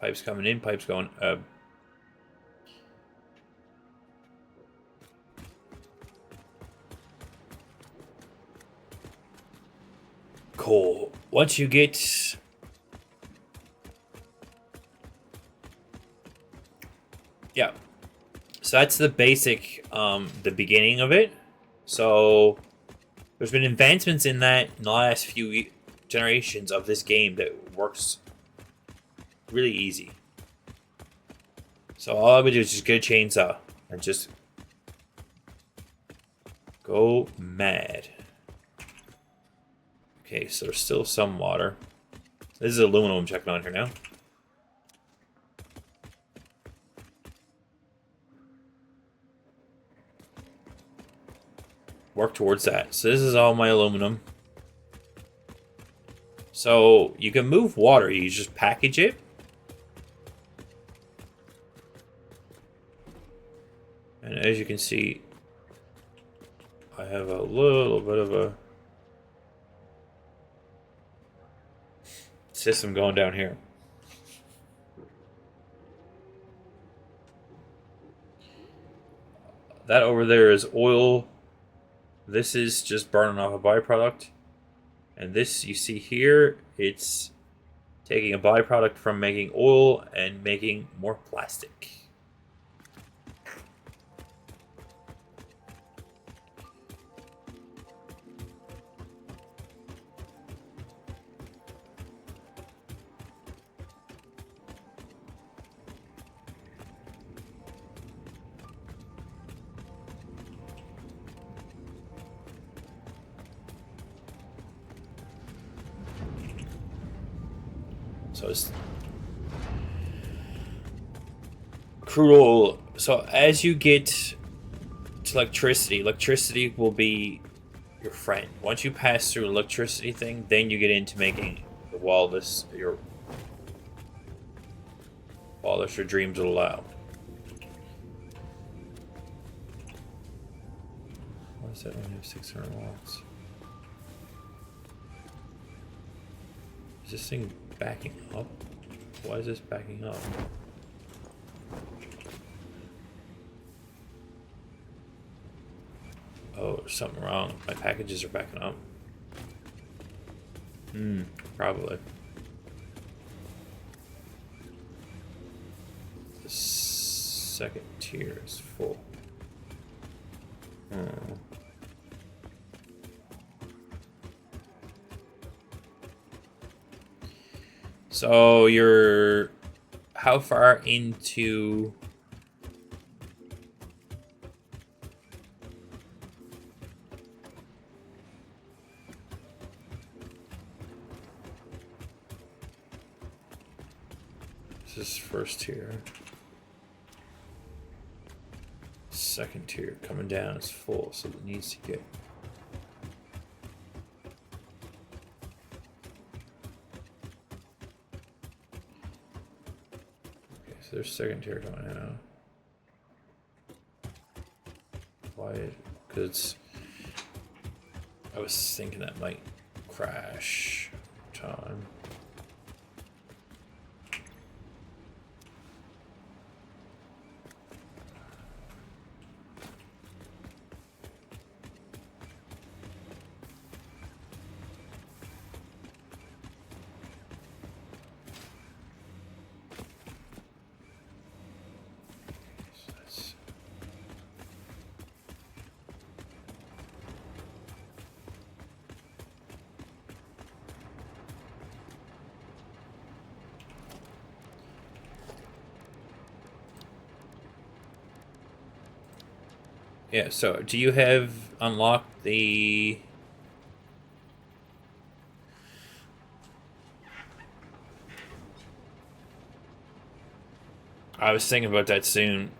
pipes coming in, pipes going. Cool. Once you get... Yeah. So that's the basic, the beginning of it. So there's been advancements in that in the last few generations of this game that works really easy. So all I would do is just get a chainsaw and just go mad. Okay, so there's still some water. This is aluminum I'm checking on here now. Work towards that. So this is all my aluminum. So you can move water, you just package it. And as you can see, I have a little bit of a system going down here. that over there is oil. This is just burning off a byproduct. And this you see here, it's taking a byproduct from making oil and making more plastic. So it's crude oil. So as you get to electricity, electricity will be your friend. Once you pass through electricity thing, then you get into making the wildest your dreams will allow. Why does that only have 600 watts? Is this thing backing up? Why is this backing up? Oh, there's something wrong. My packages are backing up. Probably. The second tier is full. So you're how far into this is first tier. Second tier coming down is full, so it needs to get there's second tier coming out. Why? Because I was thinking that might crash time. Yeah, so do you have unlocked the... I was thinking about that soon.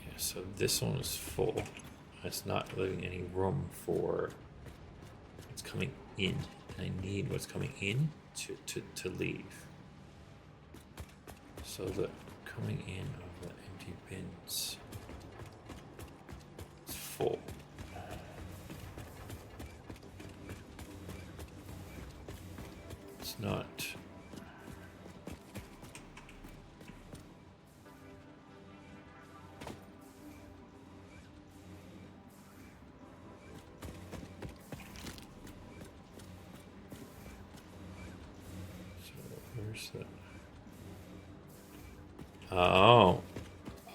Yeah, so this one is full. It's not leaving any room for what's coming in. I need what's coming in to leave. So the coming in of the empty bins is full. It's not. Oh,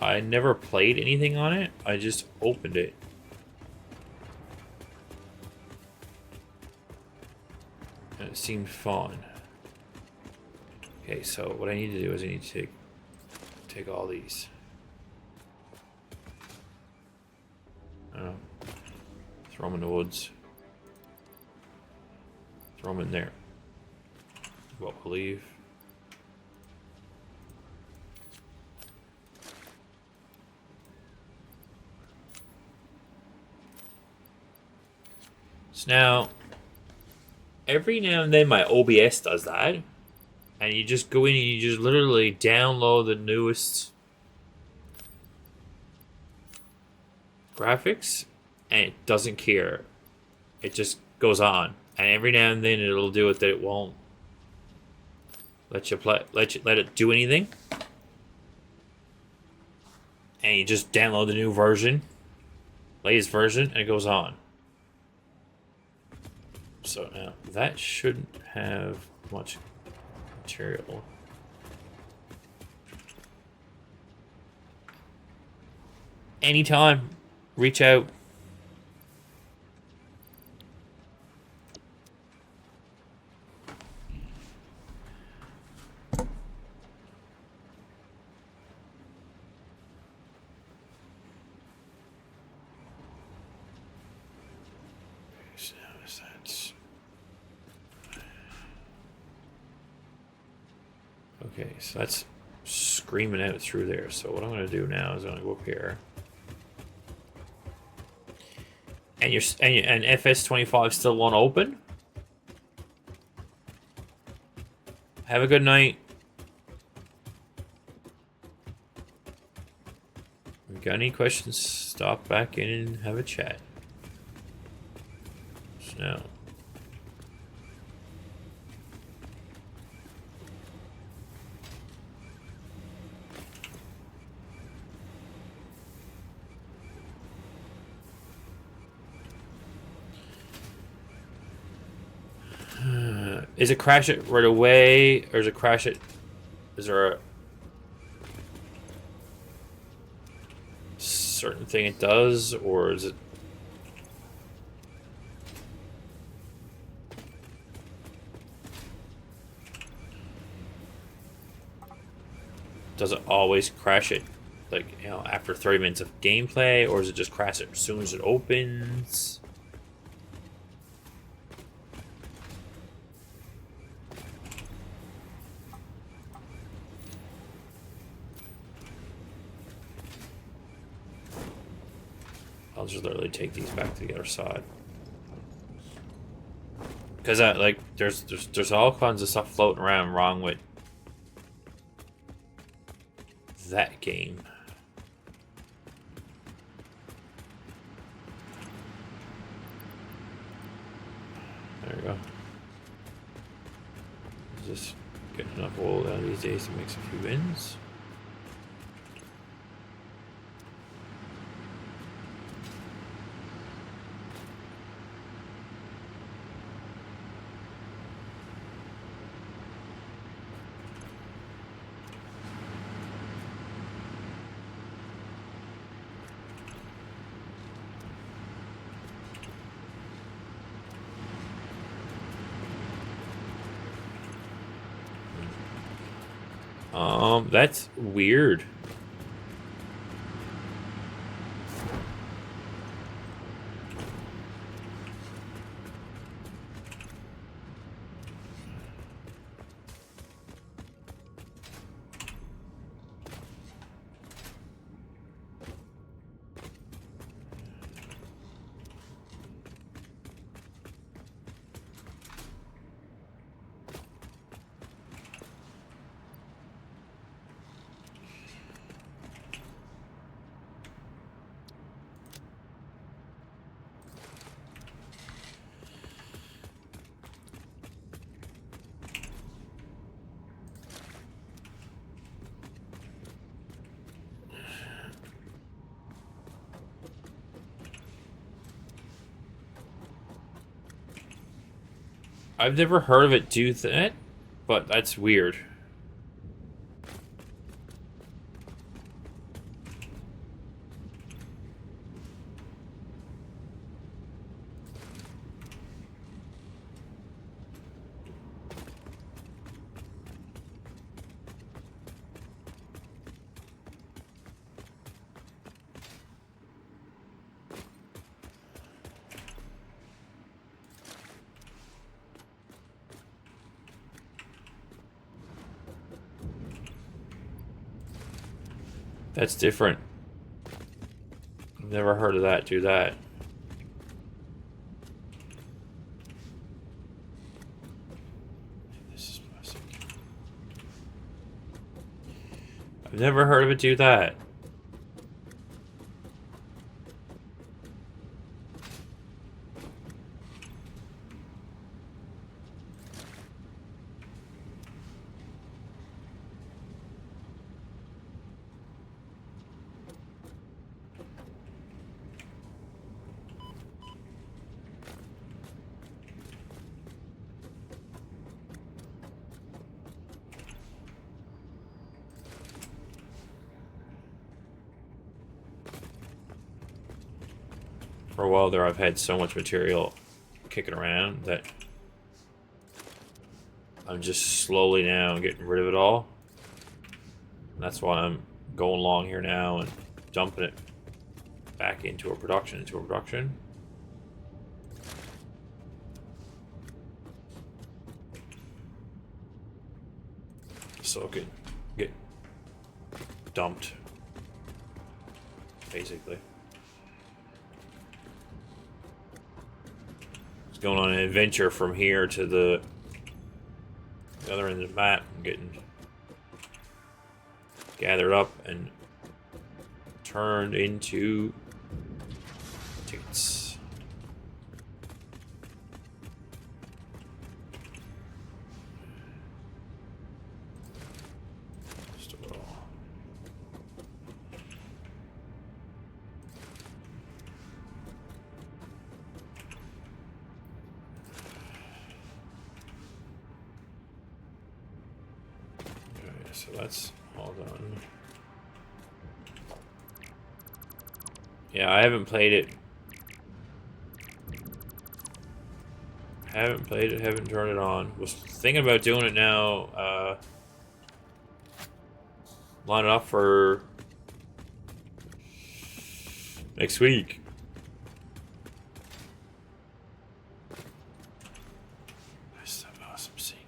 I never played anything on it. I just opened it. And it seemed fun. Okay, so what I need to do is I need to take all these. Throw them in the woods. Throw them in there. What we'll leave. So now, every now and then my OBS does that, and you just go in and you just literally download the newest graphics, and it doesn't care. it just goes on, and every now and then it'll do it that it won't let you let it do anything, and you just download the new version, latest version, and it goes on. So now that shouldn't have much material. Anytime, reach out. Okay, so that's screaming out through there. So what I'm going to do now is I'm going to go up here. And FS25 still won't open? Have a good night. If you got any questions, stop back in and have a chat. So now. Is it crash it right away, or is it crash it? Is there a certain thing it does, or is it? Does it always crash it, like, you know, after 30 minutes of gameplay, or is it just crash it as soon as it opens? I'll just literally take these back to the other side. Because like there's all kinds of stuff floating around wrong with that game. There we go. Just getting enough oil out of these days to make a few wins. That's weird. I've never heard of it do that, but that's weird. That's different. I've never heard of that do that. This is plastic. I've never heard of it do that. For a while there, I've had so much material kicking around that I'm just slowly now getting rid of it all. And that's why I'm going along here now and dumping it back into a production, So it can get dumped, basically. It's going on an adventure from here to the other end of the map and getting gathered up and turned into tickets. So that's all done. Yeah, I haven't played it. Haven't turned it on. Was thinking about doing it now. Line it up for next week. Nice, awesome sync.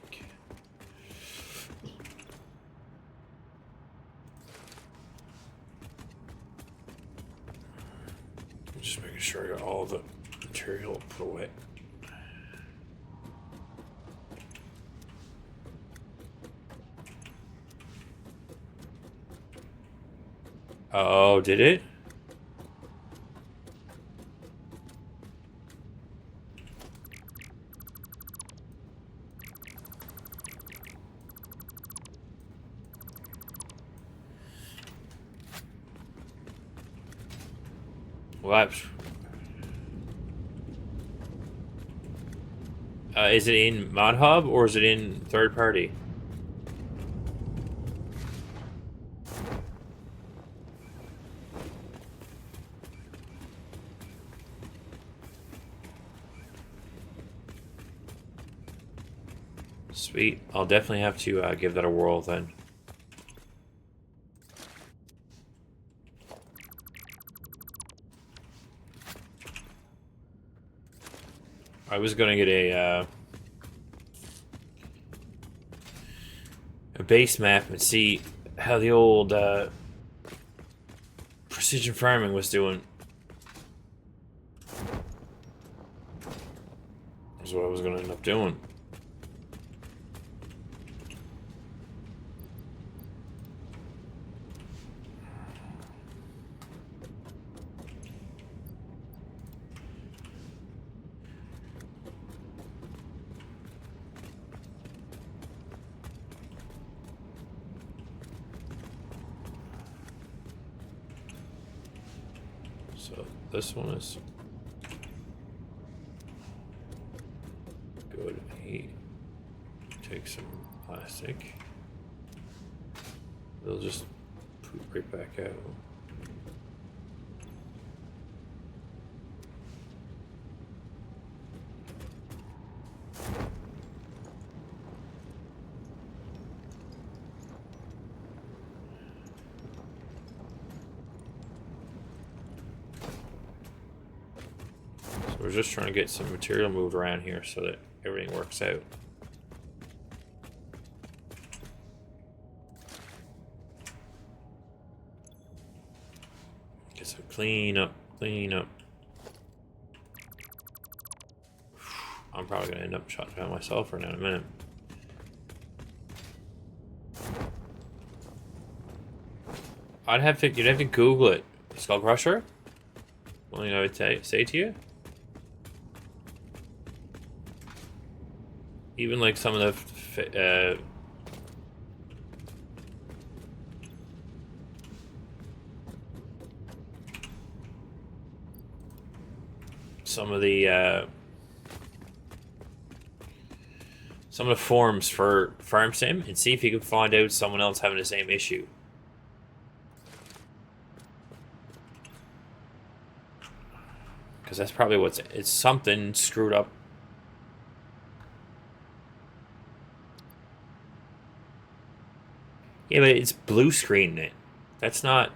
Just making sure I got all the material put away. Oh, did it? Well, is it in Mod Hub or is it in third party? Sweet. I'll definitely have to give that a whirl then. I was gonna get a base map and see how the old precision farming was doing. That's what I was gonna end up doing. So this one is good. He takes some plastic. They'll just poop right back out. We're just trying to get some material moved around here so that everything works out. Get some clean up. I'm probably gonna end up shutting down myself for now in a minute. You'd have to Google it. Skull Crusher? Only I would say to you. Even like some of the forums for Farm Sim and see if you can find out someone else having the same issue. Because that's probably it's something screwed up. Yeah, but it's blue screening it. That's not...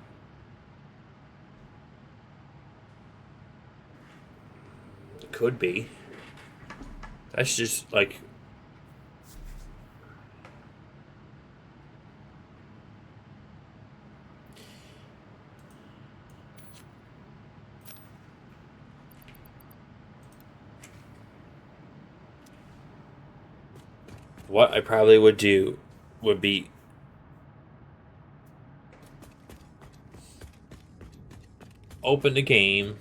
It could be. That's just like... What I probably would do would be open the game.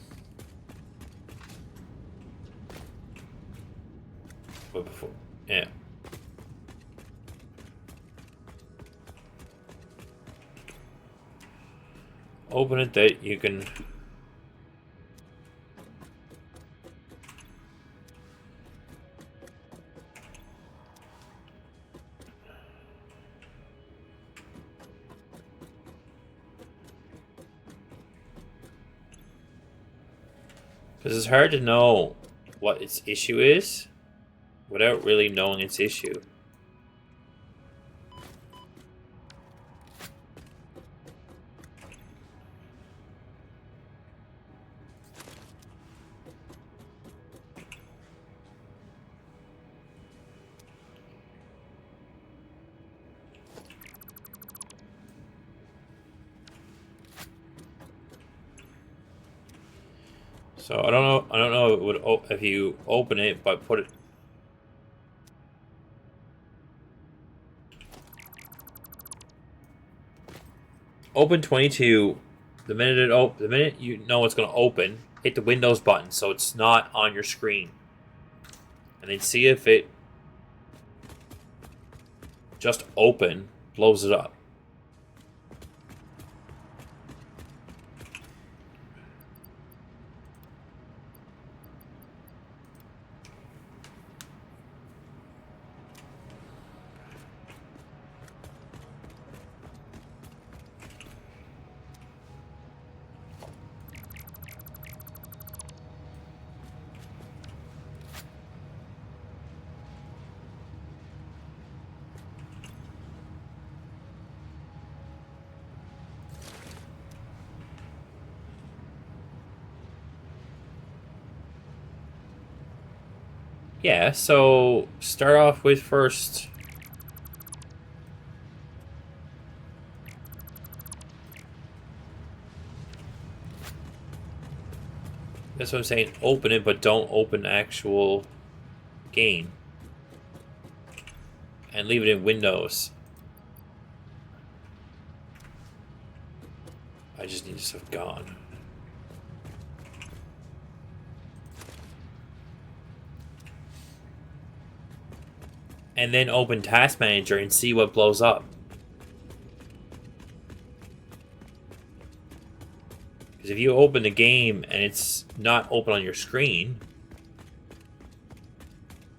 But before... Yeah. Open it that you can... Because it's hard to know what its issue is without really knowing its issue. So I don't know. I don't know if it would if you open it, but put it. Open 22. The minute you know it's going to open, hit the Windows button so it's not on your screen, and then see if it just open blows it up. Yeah, so start off with first. That's what I'm saying. Open it, but don't open actual game. And leave it in Windows. I just need this stuff gone. And then open Task Manager and see what blows up. Because if you open the game and it's not open on your screen,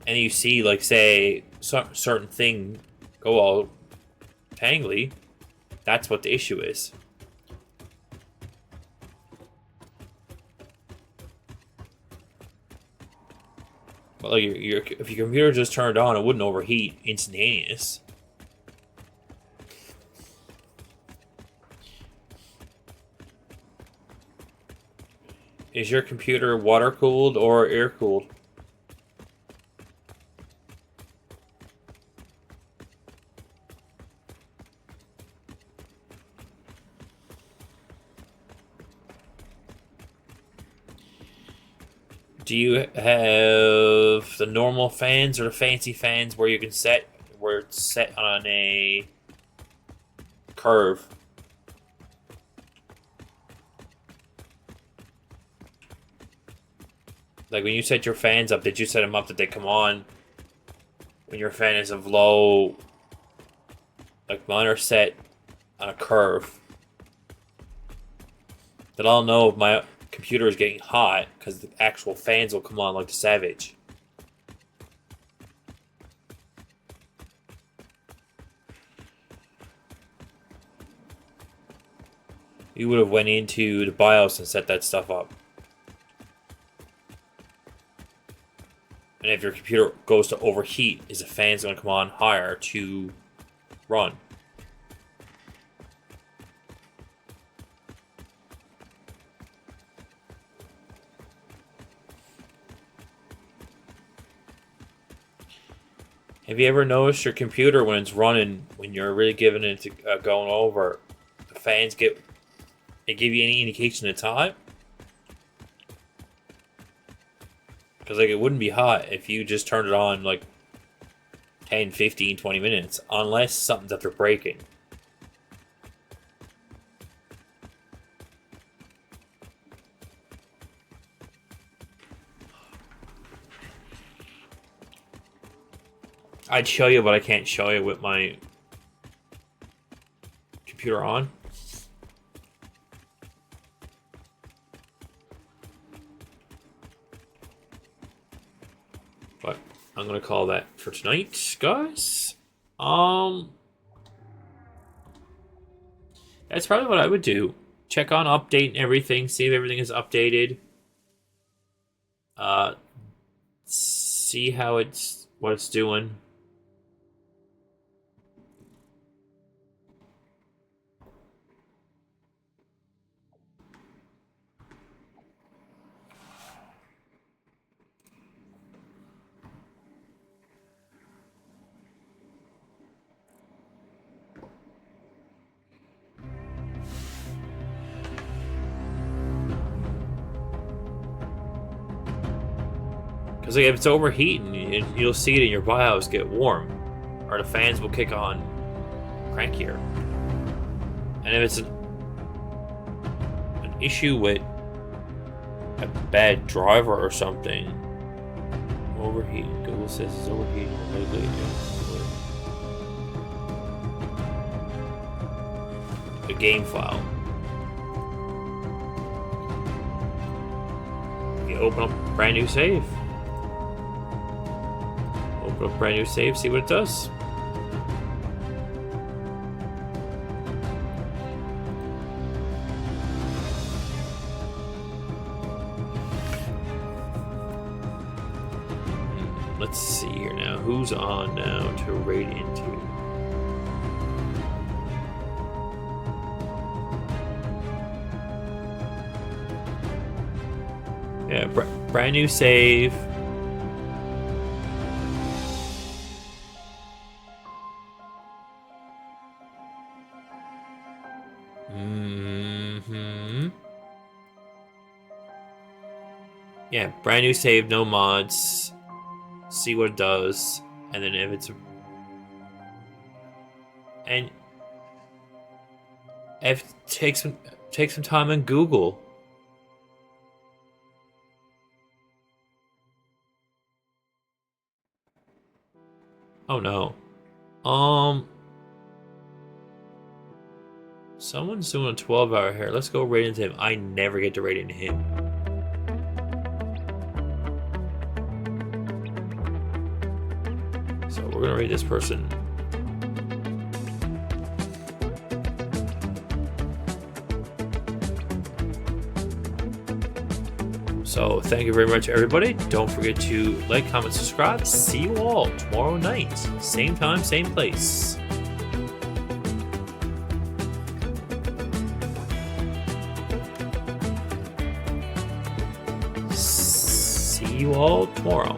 and you see, like, say, certain thing go all tangly, that's what the issue is. Well, like if your computer just turned on, it wouldn't overheat instantaneous. Is your computer water cooled or air cooled? Do you have the normal fans or the fancy fans where you can set where it's set on a curve? Like when you set your fans up, did you set them up that they come on when your fan is of low? Like mine are set on a curve. That I'll know if my computer is getting hot because the actual fans will come on like the Savage. You would have went into the BIOS and set that stuff up. And if your computer goes to overheat, is the fans going to come on higher to run? Have you ever noticed your computer when it's running, when you're really giving it to going over, the fans give you any indication of time? Because like it wouldn't be hot if you just turned it on like 10, 15, 20 minutes, unless something's after breaking. I'd show you, but I can't show you with my computer on. But I'm gonna call that for tonight, guys. That's probably what I would do. Check on update and everything, see if everything is updated. See how what it's doing. Because like, if it's overheating, you'll see it in your BIOS get warm. Or the fans will kick on crankier. And if it's an issue with a bad driver or something, overheating. Google says it's overheating. A game file. You open up a brand new save. Open up a brand new save, see what it does. Let's see here now. Who's on now to raid into? Yeah, brand new save. Yeah, brand new save, no mods. See what it does, and then if it's take some time on Google. Oh no. Someone's doing a 12-hour here. Let's go raid into him. I never get to raid into him. So we're gonna raid this person. So thank you very much, everybody. Don't forget to like, comment, subscribe. See you all tomorrow night. Same time, same place. See you all tomorrow.